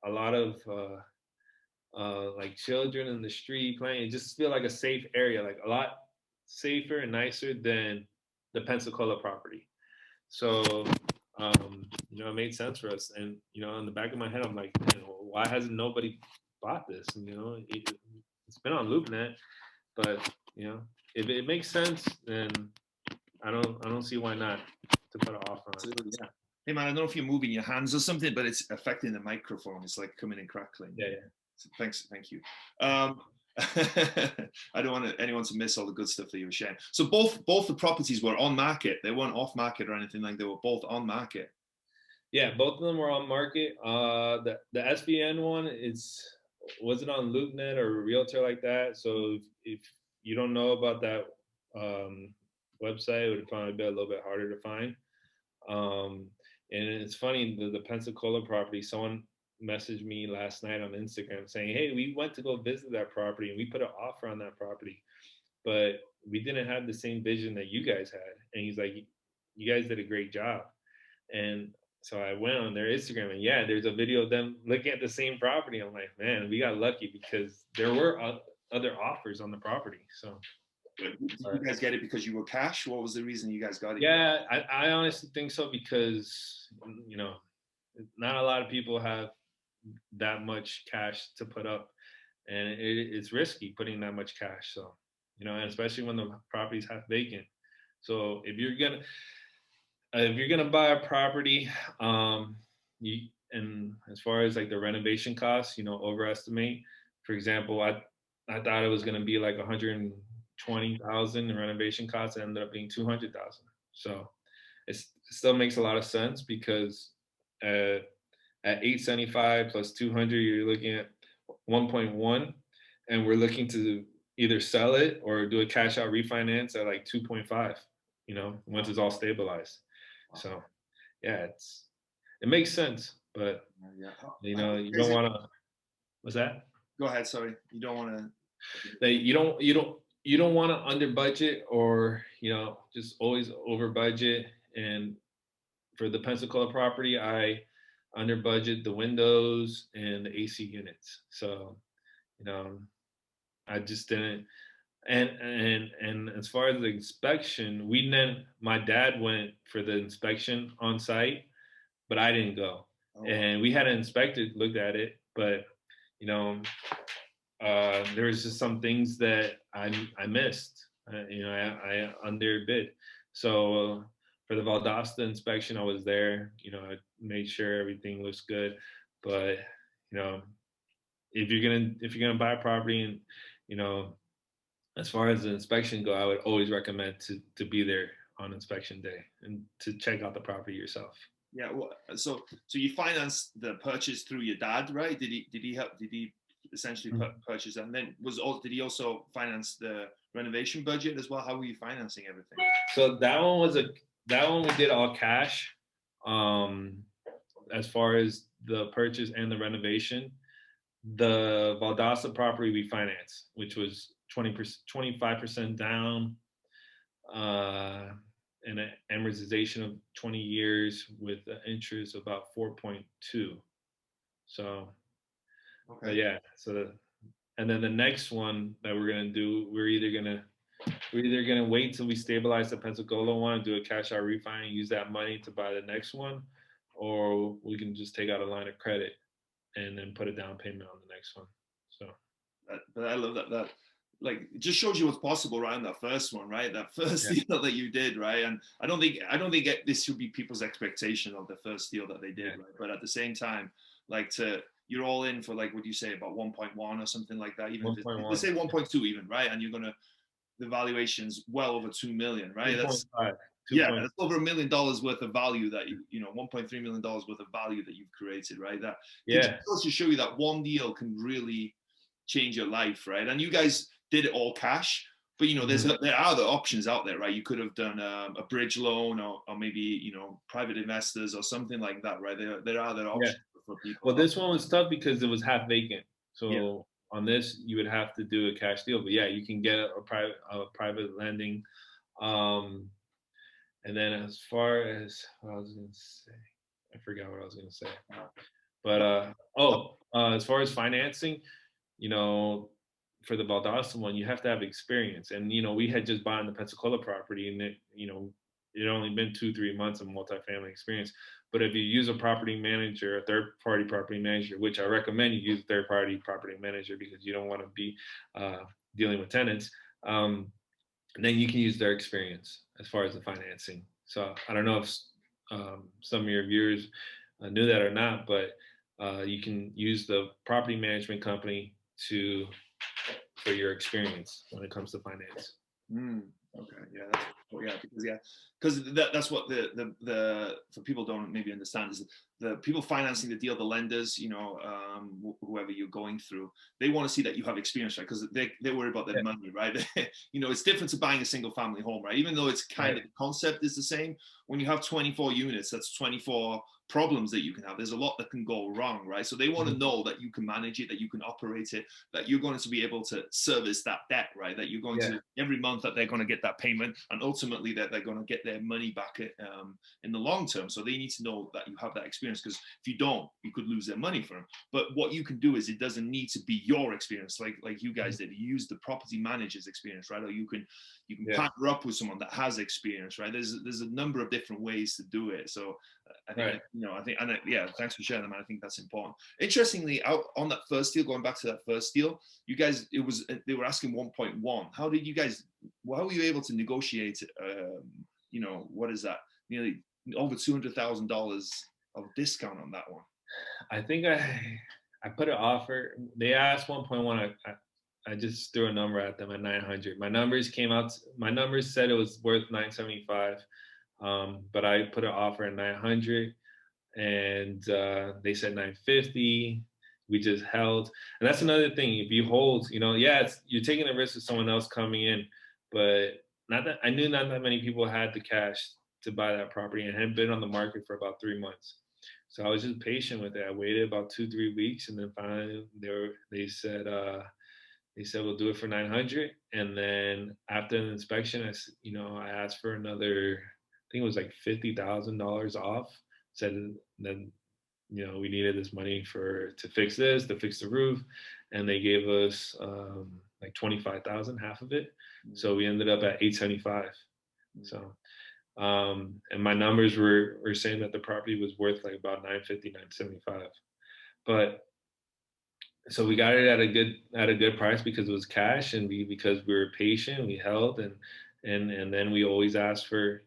a lot of like children in the street playing. It just feel like a safe area, like a lot safer and nicer than the Pensacola property. So, you know, it made sense for us. And, you know, in the back of my head, I'm like, man, why hasn't nobody bought this? And, you know, it's been on LoopNet, but, you know, if it makes sense, then I don't see why not to put an offer on it. Yeah. Hey man, I don't know if you're moving your hands or something, but it's affecting the microphone. It's like coming and crackling. Yeah. So thank you. I don't want anyone to miss all the good stuff that you were sharing. So both the properties were on market. They weren't off market or anything, like they were both on market. Yeah, both of them were on market. The SVN one wasn't on LoopNet or Realtor like that. So if you don't know about that website, it would probably be a little bit harder to find. And it's funny, the Pensacola property, someone messaged me last night on Instagram saying, hey, we went to go visit that property and we put an offer on that property, but we didn't have the same vision that you guys had. And he's like, you guys did a great job. And so I went on their Instagram, and yeah, there's a video of them looking at the same property. I'm like, man, we got lucky because there were other offers on the property. So did you guys get it because you were cash? What was the reason you guys got it? Yeah, I honestly think so, because, you know, not a lot of people have that much cash to put up, and it's risky putting that much cash. So, you know, and especially when the property's half vacant. So if you're gonna buy a property, and as far as like the renovation costs, you know, overestimate. For example, I thought it was gonna be like 120,000 in renovation costs. It ended up being 200,000. So it still makes a lot of sense, because at 875 plus 200, you're looking at 1.1, and we're looking to either sell it or do a cash out refinance at like 2.5. You know, once it's all stabilized. So yeah, it makes sense, but you know, you don't want to. What's that? Go ahead. Sorry, you don't want to. Like you don't want to under budget, or, you know, just always over budget. And for the Pensacola property, I under budget the windows and the AC units. So, you know, I just didn't. And as far as the inspection, my dad went for the inspection on site, but I didn't go. Oh. And we had an inspector looked at it, but, you know, there was just some things that I missed. You know, I underbid. So for the Valdosta inspection, I was there. You know, I made sure everything looks good. But, you know, if you're gonna buy a property, and, you know, as far as the inspection go, I would always recommend to be there on inspection day and to check out the property yourself. Yeah. Well, so you financed the purchase through your dad, right? Did he essentially purchase that? And then did he also finance the renovation budget as well? How were you financing everything? So that one we did all cash. As far as the purchase and the renovation, the Valdosta property we financed, which was 25% down, and an amortization of 20 years with an interest of about 4.2. So, okay. Yeah. So, and then the next one that we're gonna do, we're either gonna wait till we stabilize the Pensacola one and do a cash out refi and use that money to buy the next one, or we can just take out a line of credit and then put a down payment on the next one. So, but I love that. Like, it just shows you what's possible, right? On that first one, right? That first deal that you did, right? And I don't think this should be people's expectation of the first deal that they did, right? But at the same time, like, you're all in for, like, what do you say, about 1.1 or something like that? Even if let's say 1.2 even, right? And the valuation's well over 2 million, right? That's 2.5. That's over $1 million worth of value that you know, $1.3 million worth of value that you've created, right? That goes to show you that one deal can really change your life, right? And you guys did it all cash, but, you know, there are other options out there, right? You could have done a bridge loan, or maybe, you know, private investors or something like that, right? There are other options for people. Well, this one was tough because it was half vacant. Yeah. So on this, you would have to do a cash deal. But yeah, you can get a private lending. Um, and then as far as what I was gonna say, I forgot what I was gonna say. But as far as financing, you know, for the Valdosta one, you have to have experience. And we had just bought the Pensacola property, and it only been 2-3 months of multifamily experience. But if you use a property manager, a third-party property manager, which I recommend you use a third-party property manager because you don't want to be dealing with tenants, then you can use their experience as far as the financing. So I don't know if some of your viewers knew that or not, but you can use the property management company for your experience when it comes to finance. Okay, because that's what the for people don't maybe understand is the people financing the deal, the lenders, whoever you're going through, they want to see that you have experience, right? Because they worry about their money, right? It's different to buying a single family home, right? Even though it's kind of the concept is the same. When you have 24 units, that's 24 problems that you can have. There's a lot that can go wrong, right? So they want to know that you can manage it, that you can operate it, that you're going to be able to service that debt, right? That you're going to every month that they're going to get that payment, and ultimately that they're going to get their money back in the long term. So they need to know that you have that experience, because if you don't, you could lose their money for them. But what you can do is it doesn't need to be your experience, like you guys did. You use the property manager's experience, right? Or you can partner up with someone that has experience, right? There's a number of different ways to do it. So I think thanks for sharing them. I think that's important. Interestingly, out on that first deal, going back to that first deal, you guys, they were asking 1.1. How were you able to negotiate? What is that? Nearly over $200,000 of discount on that one. I think I put an offer. They asked 1.1. I just threw a number at them at 900. My numbers said it was worth 975. But I put an offer at 900, and they said 950. We just held, and that's another thing. If you hold, you're taking the risk of someone else coming in, but I knew not that many people had the cash to buy that property and had been on the market for about 3 months. So I was just patient with it. I waited about 2-3 weeks, and then finally they said we'll do it for 900. And then after an inspection, I asked for another, I think it was like $50,000 off. Said then, we needed this money to fix this, to fix the roof, and they gave us like 25,000, half of it. So we ended up at 875. So, and my numbers were saying that the property was worth like about 950, 975. But so we got it at a good price because it was cash, and because we were patient, we held, and then we always asked for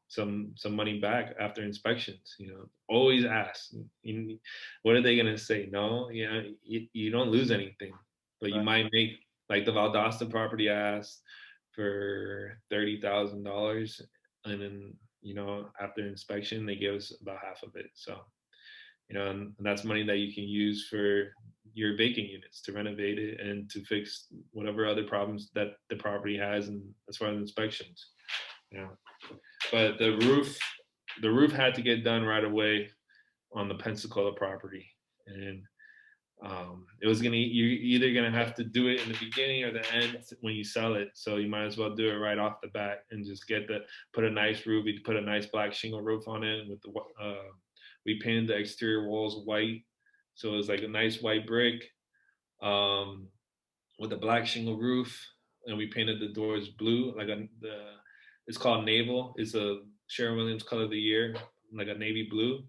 some money back after inspections. Always ask. What are they gonna say? No, you don't lose anything, but you might make, like the Valdosta property. I asked for $30,000, and then after inspection they gave us about half of it. So. And that's money that you can use for your vacant units to renovate it and to fix whatever other problems that the property has, and as far as inspections. But the roof had to get done right away on the Pensacola property, and you're either gonna have to do it in the beginning or the end when you sell it. So you might as well do it right off the bat and just put a nice roof. You put a nice black shingle roof on it with the. We painted the exterior walls white, so it was like a nice white brick with a black shingle roof, and we painted the doors blue, it's called naval. It's a Sherwin-Williams color of the year, like a navy blue,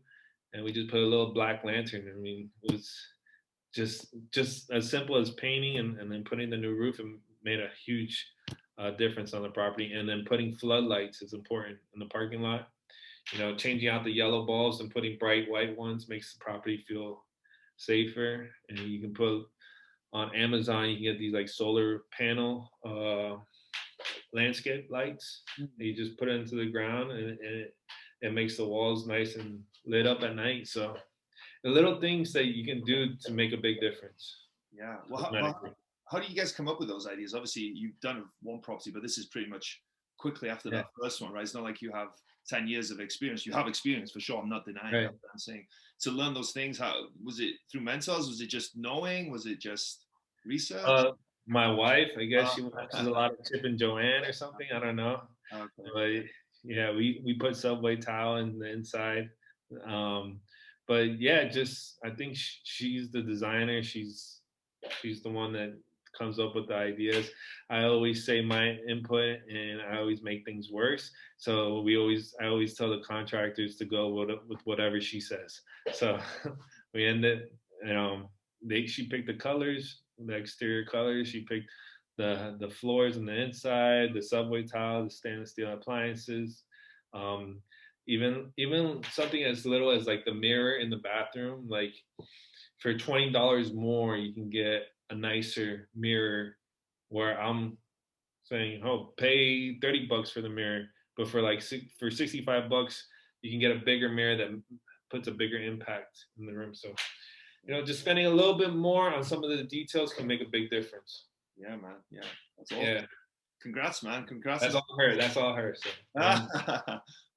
and we just put a little black lantern. I mean, it was just as simple as painting and then putting the new roof, and made a huge difference on the property. And then putting floodlights is important in the parking lot. Changing out the yellow bulbs and putting bright white ones makes the property feel safer. And you can put on Amazon, you can get these like solar panel landscape lights. You just put it into the ground, and it makes the walls nice and lit up at night. So the little things that you can do to make a big difference. Yeah. Well, how do you guys come up with those ideas? Obviously, you've done one property, but this is pretty much quickly after that first one, right? It's not like you have 10 years of experience. You have experience for sure. I'm not denying Right. that. I'm saying to learn those things, how was it through mentors? Was it just knowing? Was it just research? My wife, I guess she watches a lot of Chip and Joanne or something. I don't know. Okay. But yeah, we put subway tile in the inside. Um, but yeah, just I think she's the designer. She's the one that comes up with the ideas. I always say my input, and I always make things worse. So I always tell the contractors to go with whatever she says. So we ended, you know, she picked the colors, the exterior colors. She picked the floors on the inside, the subway tile, the stainless steel appliances. Um, even something as little as like the mirror in the bathroom, like for $20 more, you can get a nicer mirror. Where I'm saying, oh, pay $30 for the mirror, but for for $65, you can get a bigger mirror that puts a bigger impact in the room. So, just spending a little bit more on some of the details can make a big difference. Yeah, man. Yeah, that's awesome. Yeah. Congrats, man. Congrats. That's all her. That's all her. So,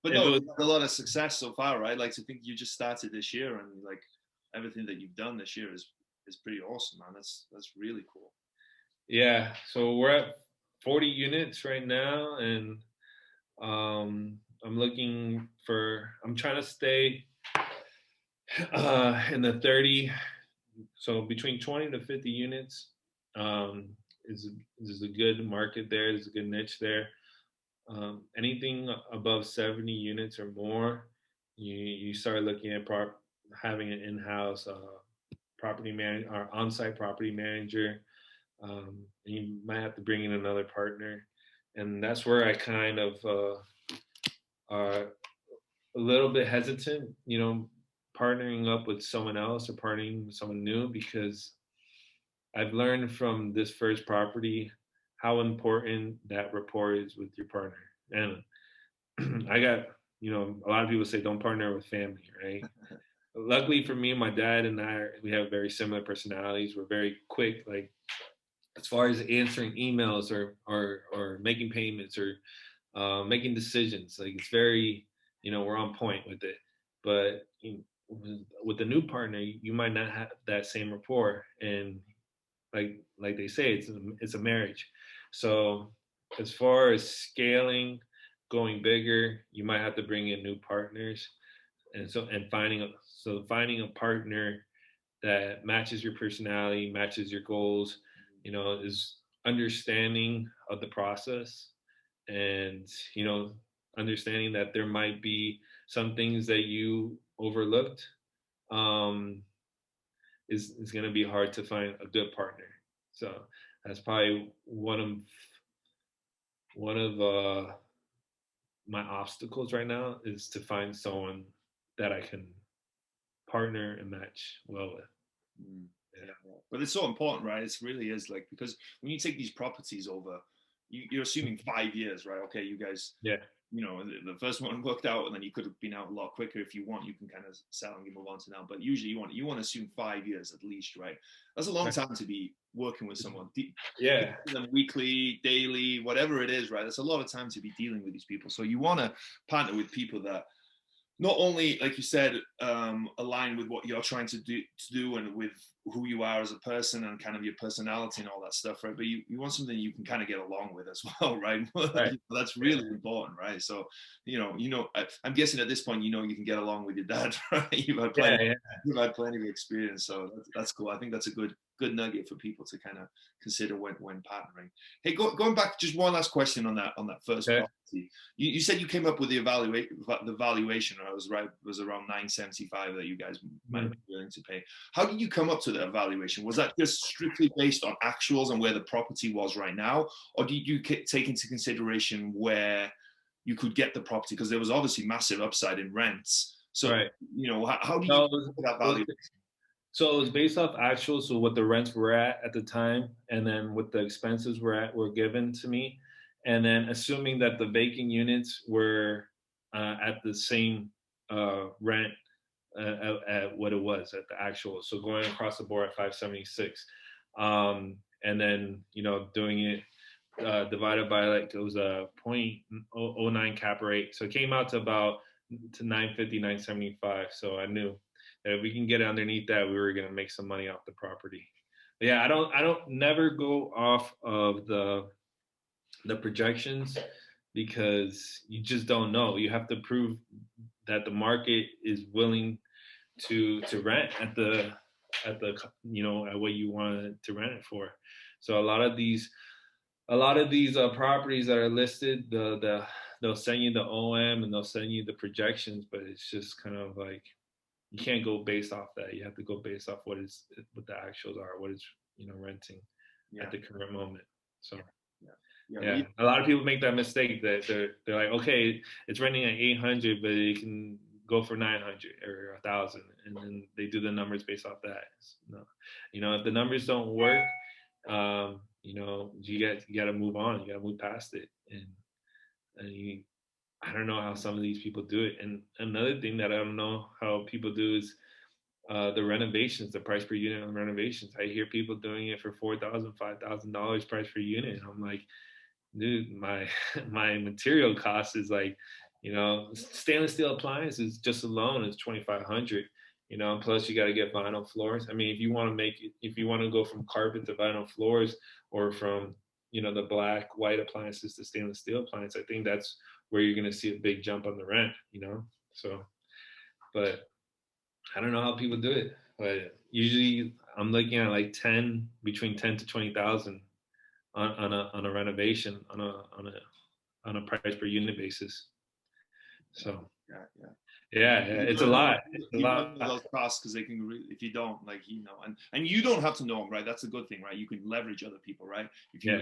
but no, you've had a lot of success so far, right? Like, to think you just started this year, and like everything that you've done this year is pretty awesome, man. That's really cool. Yeah. So we're at 40 units right now, and I'm trying to stay in the 30. So between 20 to 50 units is a good market there. There's a good niche there. Anything above 70 units or more, you start looking at having an in-house property manager or on-site property manager. You might have to bring in another partner, and that's where I kind of are a little bit hesitant, partnering up with someone else or partnering with someone new, because I've learned from this first property how important that rapport is with your partner. And I got, a lot of people say don't partner with family, right? Luckily for me, my dad and we have very similar personalities. We're very quick, like as far as answering emails or making payments or making decisions. Like it's very, we're on point with it. But with a new partner, you might not have that same rapport, and like they say, it's a marriage. So as far as scaling, going bigger, you might have to bring in new partners, and finding a partner that matches your personality, matches your goals, is understanding of the process, and understanding that there might be some things that you overlooked. Is going to be hard to find a good partner. So that's probably one of my obstacles right now, is to find someone that I can partner and match well with. Yeah. But it's so important, right? It really is, like, because when you take these properties over, you're assuming 5 years, right? Okay, you guys, yeah, the first one worked out, and then you could have been out a lot quicker. If you want, you can kind of sell and move on to now. But usually, you want to assume 5 years at least, right? That's a long time to be working with someone. Yeah, them weekly, daily, whatever it is, right? That's a lot of time to be dealing with these people. So you want to partner with people that not only, like you said, align with what you're trying to do and with who you are as a person and kind of your personality and all that stuff, right? But you want something you can kind of get along with as well, right? right. That's really important, right? So, I'm guessing at this point, you can get along with your dad, right? You've had plenty of experience, so that's cool. I think that's a good nugget for people to kind of consider when partnering. Hey, going back, just one last question on that first property. You said you came up with the valuation, or was around 975 that you guys might be willing to pay. How did you come up to that valuation? Was that just strictly based on actuals and where the property was right now, or did you take into consideration where you could get the property? Because there was obviously massive upside in rents. So, right. How do you come up with that valuation? So it was based off actual, so what the rents were at the time, and then what the expenses were given to me, and then assuming that the vacant units were at the same rent at what it was at the actual. So going across the board at 576, and then doing it divided by like, it was a 0.009 cap rate. So it came out to about to 950, 975. So I knew that if we can get underneath that, we were going to make some money off the property. But yeah, I don't never go off of the projections because you just don't know. You have to prove that the market is willing to rent at the at what you want to rent it for. So a lot of these properties that are listed, they'll send you the OM and they'll send you the projections, but it's just kind of like you can't go based off that. You have to go based off what the actuals are, what is renting at the current moment. So yeah, a lot of people make that mistake that they're like, okay, it's renting at 800, but it can go for 900 or 1,000, and then they do the numbers based off that. No, if the numbers don't work, you got to move on. You got to move past it, and I don't know how some of these people do it. And another thing that I don't know how people do is the renovations, the price per unit on renovations. I hear people doing it for $4,000, $5,000 price per unit, and I'm like, dude, my material cost is like, stainless steel appliances just alone is 2,500. Plus you got to get vinyl floors. I mean, if you want to go from carpet to vinyl floors, or from the black white appliances to stainless steel appliance, I think that's where you're going to see a big jump on the rent. So, but I don't know how people do it. But usually I'm looking at like between 10 to 20,000 on a renovation on a price per unit basis. So yeah, it's a lot. You know those costs because they can. If you don't, like and you don't have to know them, right? That's a good thing, right? You can leverage other people, right? If you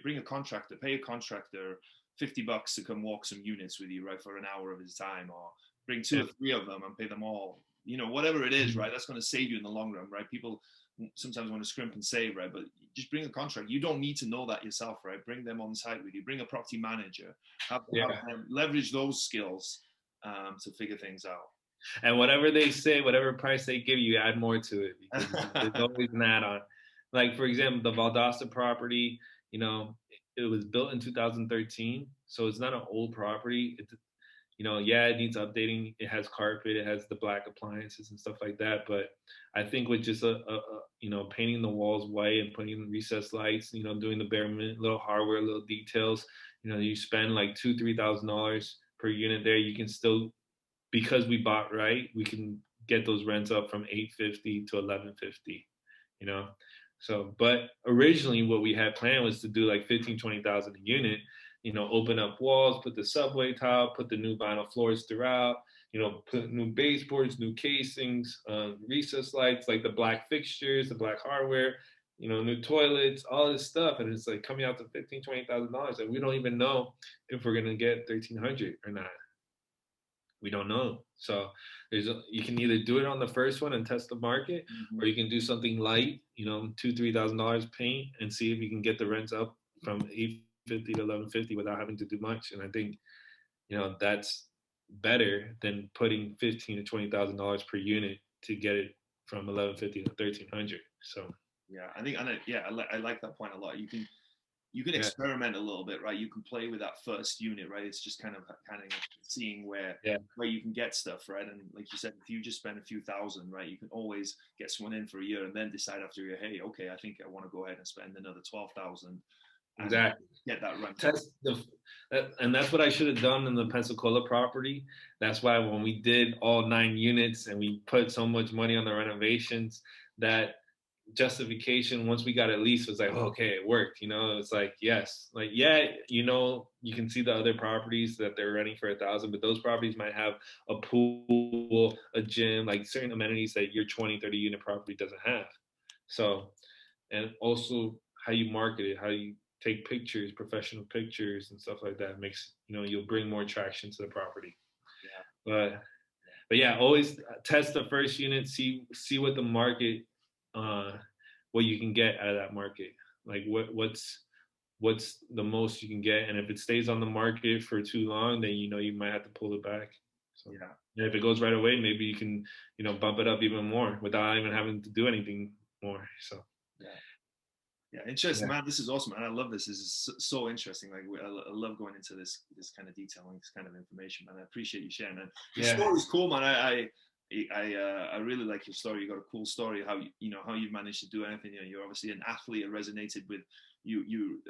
bring a contractor, pay a contractor $50 to come walk some units with you, right, for an hour of his time, or bring 2 or 3 of them and pay them all. Whatever it is, right? That's going to save you in the long run, right? People sometimes want to scrimp and save, right? But just bring a contract. You don't need to know that yourself, right? Bring them on site with you. Bring a property manager. Have them leverage those skills to figure things out. And whatever they say, whatever price they give you, add more to it, because there's always an add-on. Like, for example, the Valdosta property, it was built in 2013, so it's not an old property. It's, it needs updating. It has carpet, it has the black appliances and stuff like that. But I think with just painting the walls white and putting recessed lights, doing the bare minimum, little hardware, little details, you spend like $2,000-$3,000 per unit there. You can still, because we bought right, we can get those rents up from $850 to $1,150. So, but originally what we had planned was to do like 15,000-20,000 a unit. Open up walls, put the subway tile, put the new vinyl floors throughout, put new baseboards, new casings, recess lights, like the black fixtures, the black hardware, new toilets, all this stuff. And it's like coming out to $15,000-$20,000. And we don't even know if we're going to get 1,300 or not. We don't know. So you can either do it on the first one and test the market, or you can do something light, $2,000-$3,000 paint, and see if you can get the rents up from $850 to $1,150 without having to do much. And I think, that's better than putting $15,000 to $20,000 per unit to get it from $1,150 to $1,300. So yeah, I think I like that point a lot. You can experiment a little bit, right? You can play with that first unit, right? It's just kind of seeing where you can get stuff, right? And like you said, if you just spend a few thousand, right, you can always get someone in for a year and then decide after a year, hey, okay, I think I want to go ahead and spend another 12,000. Exactly. Get that rent. And that's what I should have done in the Pensacola property. That's why when we did all 9 units and we put so much money on the renovations, that justification once we got it leased was like, okay, it worked. It's like, yes, like, you can see the other properties that they're renting for 1,000, but those properties might have a pool, a gym, like certain amenities that your 20-30 unit property doesn't have. So, and also how you market it, how you take pictures, professional pictures and stuff like that makes, you'll bring more traction to the property. But yeah, always test the first unit, see what the market, what you can get out of that market. Like what's the most you can get, and if it stays on the market for too long, then you might have to pull it back. So and if it goes right away, maybe you can bump it up even more without even having to do anything more. So Yeah, interesting, Yeah. man. This is awesome, man. I love this. This is so interesting. Like, I love going into this kind of detail and this kind of information, man. I appreciate you sharing, man. Your Yeah. story is cool, man. I really like your story. You got a cool story. How how you've managed to do anything. You're obviously an athlete. It resonated with you. You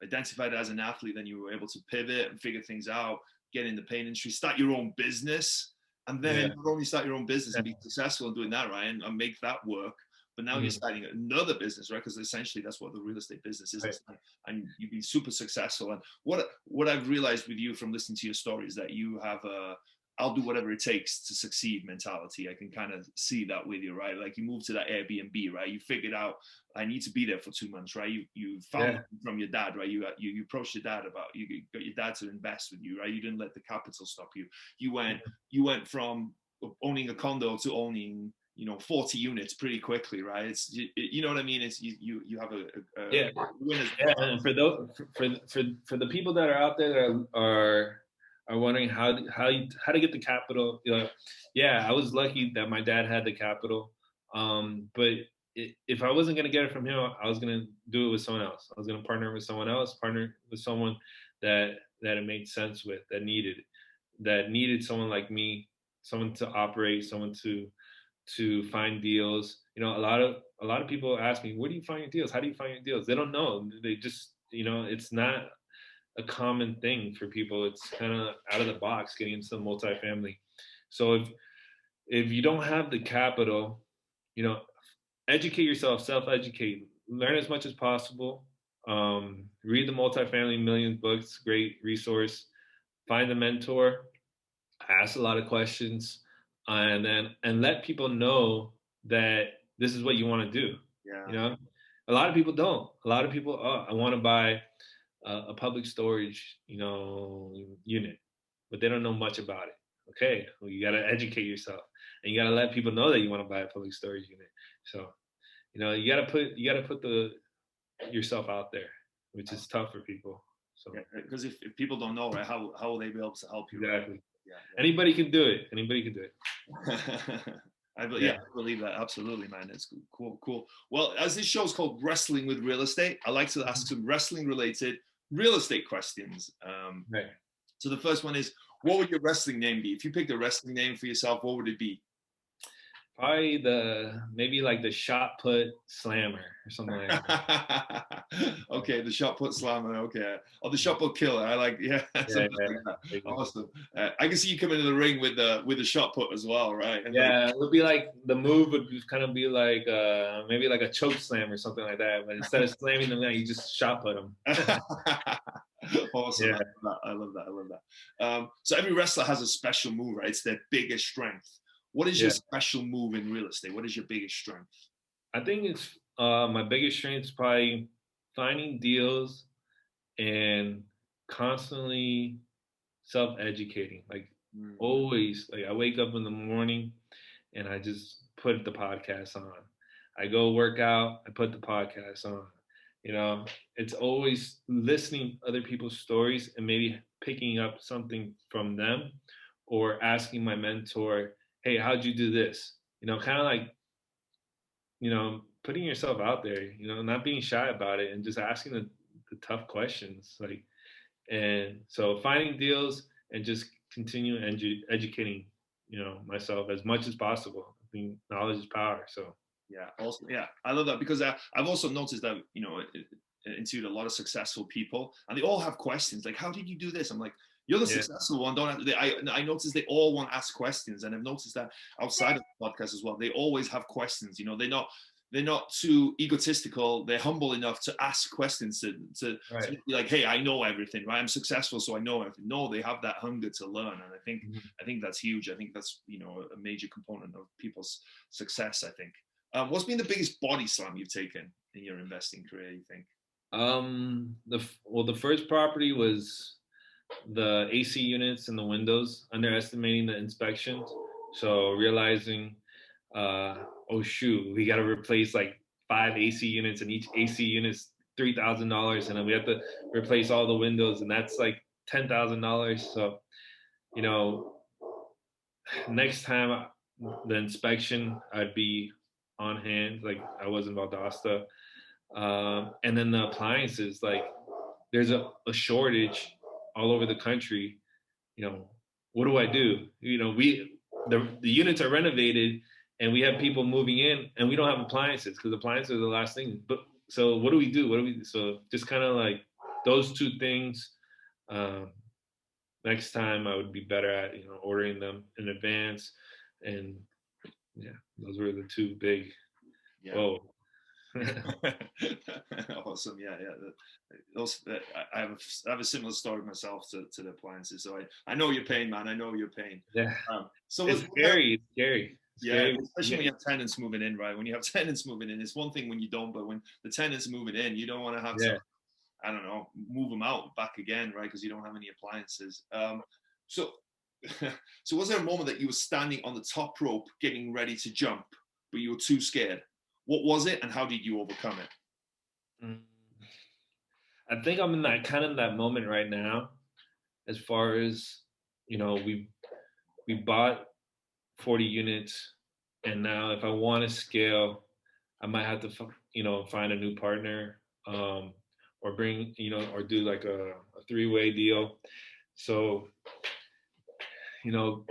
identified as an athlete, then you were able to pivot and figure things out. Get in the paint industry, start your own business, and then not only start your own business and be successful in doing that, right, and make that work. But now you're starting another business, right? Because essentially that's what the real estate business is, Right. and you've been super successful. And what I've realized with you from listening to your story is that you have a I'll do whatever it takes to succeed mentality. I can kind of see that with you, right? Like you moved to that Airbnb, right? You figured out I need to be there for 2 months, right? You found from your dad, right? You approached your dad about you got your dad to invest with you, right? You didn't let the capital stop you. You went from owning a condo to owning 40 units pretty quickly, right? It's you know what I mean. It's you have a winner's And for those for the people that are out there that are wondering how to get the capital, I was lucky that my dad had the capital, but if I wasn't gonna get it from him, I was gonna do it with someone else. I was gonna partner with someone else, partner with someone that it made sense with, that needed someone like me, someone to operate, someone to find deals. A lot of people ask me, where do you find your deals? How do you find your deals? They don't know. They just, it's not a common thing for people. It's kind of out of the box getting into multifamily. So if you don't have the capital, educate yourself, self-educate, learn as much as possible. Read the Multifamily Millions books, great resource. Find a mentor, ask a lot of questions, and let people know that this is what you want to do. Yeah. A lot of people don't. A lot of people, I want to buy a public storage, unit, but they don't know much about it. Okay, well, you got to educate yourself, and you got to let people know that you want to buy a public storage unit. So, you got to put yourself out there, which is tough for people. So, because if people don't know, right, how will they be able to help you? Exactly. Right? Yeah. Anybody can do it. Anybody can do it. I believe that. Absolutely, man. It's cool. Well, as this show's called Wrestling with Real Estate, I like to ask some wrestling related real estate questions. Right. So the first one is, what would your wrestling name be? If you picked a wrestling name for yourself, what would it be? Probably maybe like the shot put slammer or something like that. Okay, the shot put slammer. Okay, or the shot put killer. I like, something like that. Awesome. I can see you coming into the ring with the shot put as well, right? And it would be like the move would kind of be like maybe like a choke slam or something like that. But instead of slamming them, you just shot put them. Awesome. Yeah. I love that. So every wrestler has a special move, right? It's their biggest strength. What is your special move in real estate? What is your biggest strength? I think it's my biggest strength is probably finding deals and constantly self-educating. Like always, like I wake up in the morning and I just put the podcast on. I go work out, I put the podcast on. It's always listening to other people's stories and maybe picking up something from them, or asking my mentor, hey, how'd you do this? Kind of like, putting yourself out there, not being shy about it and just asking the tough questions. And so finding deals and just continue educating, myself as much as possible. I mean, knowledge is power. So. Yeah, also, I love that, because I've also noticed that, interviewed a lot of successful people, and they all have questions like, how did you do this? I'm like, you're the successful one. I noticed they all want to ask questions, and I've noticed that outside of the podcast as well. They always have questions. They're not too egotistical. They're humble enough to ask questions to be like, hey, I know everything, right? I'm successful, so I know everything. No, they have that hunger to learn, and I think that's huge. I think that's a major component of people's success. I think. What's been the biggest body slam you've taken in your investing career, you think? The first property was the AC units and the windows, underestimating the inspections. So realizing, oh shoot, we got to replace like 5 AC units, and each AC unit's $3,000, and then we have to replace all the windows, and that's like $10,000. So, next time the inspection, I'd be on hand, like I was in Valdosta. And then the appliances, like there's a shortage all over the country. You know, what do I do? You know, the units are renovated and we have people moving in and we don't have appliances because appliances are the last thing. But so what do we do? What do we do? So just kind of like those two things. Um, Next time I would be better at, you know, ordering them in advance. And yeah, those were the two big, Yeah. whoa. Awesome. Yeah. I have a similar story myself to the appliances. So I know your pain, man. I know your pain. Yeah. So It's scary. It's scary. Yeah, especially when you have tenants moving in, right? When you have tenants moving in, it's one thing when you don't, but when the tenants moving in, you don't want to have to, I don't know, move them out back again, right? Because you don't have any appliances. So, so was there a moment that you were standing on the top rope, getting ready to jump, but you were too scared? What was it, and how did you overcome it? I think I'm in that kind of that moment right now, as far as, you know, we bought 40 units, and now if I want to scale, I might have to, you know, find a new partner, or bring, you know, or do like a three-way deal. So, you know,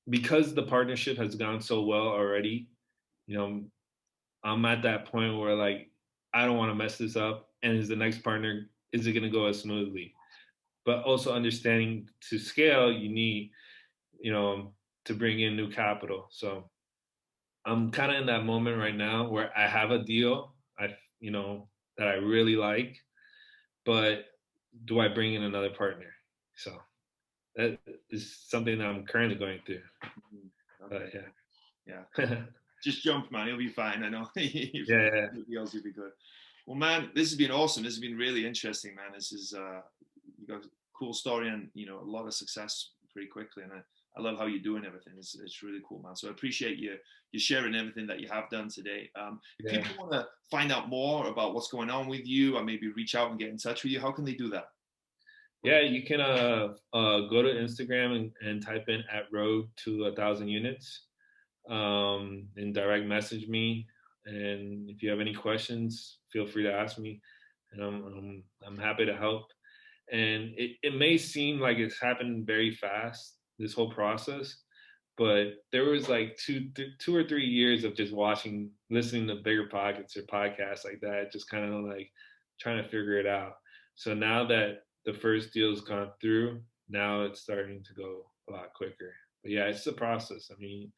because the partnership has gone so well already, you know, I'm at that point where like I don't want to mess this up. And is the next partner, is it going to go as smoothly? But also understanding to scale, you need, you know, to bring in new capital. So I'm kind of in that moment right now where I have a deal, you know, that I really like, but do I bring in another partner? So that is something that I'm currently going through. Okay. But Yeah. Just jump, man. You'll be fine. I know. Yeah. Else you'll be good. Well, man, this has been awesome. This has been really interesting, man. This is you got a cool story and, you know, a lot of success pretty quickly. And I love how you're doing everything. It's really cool, man. So I appreciate you sharing everything that you have done today. If people want to find out more about what's going on with you, or maybe reach out and get in touch with you, how can they do that? Yeah, you can go to Instagram and type in at road to 1,000 units, and direct message me. And if you have any questions, feel free to ask me, and I'm happy to help. And it may seem like it's happened very fast, this whole process, but there was like 2 or 3 years of just listening to bigger pockets or podcasts like that, just kind of like trying to figure it out. So now that the first deal's gone through, now it's starting to go a lot quicker. But yeah, it's a process. I mean,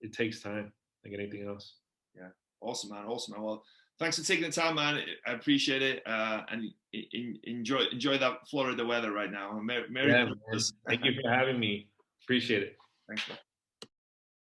it takes time like anything else. Yeah. Awesome, man. Awesome, man. Well, thanks for taking the time, man. I appreciate it. And enjoy that Florida weather right now. Merry Christmas. Thank you for having me. Appreciate it. Thanks, man.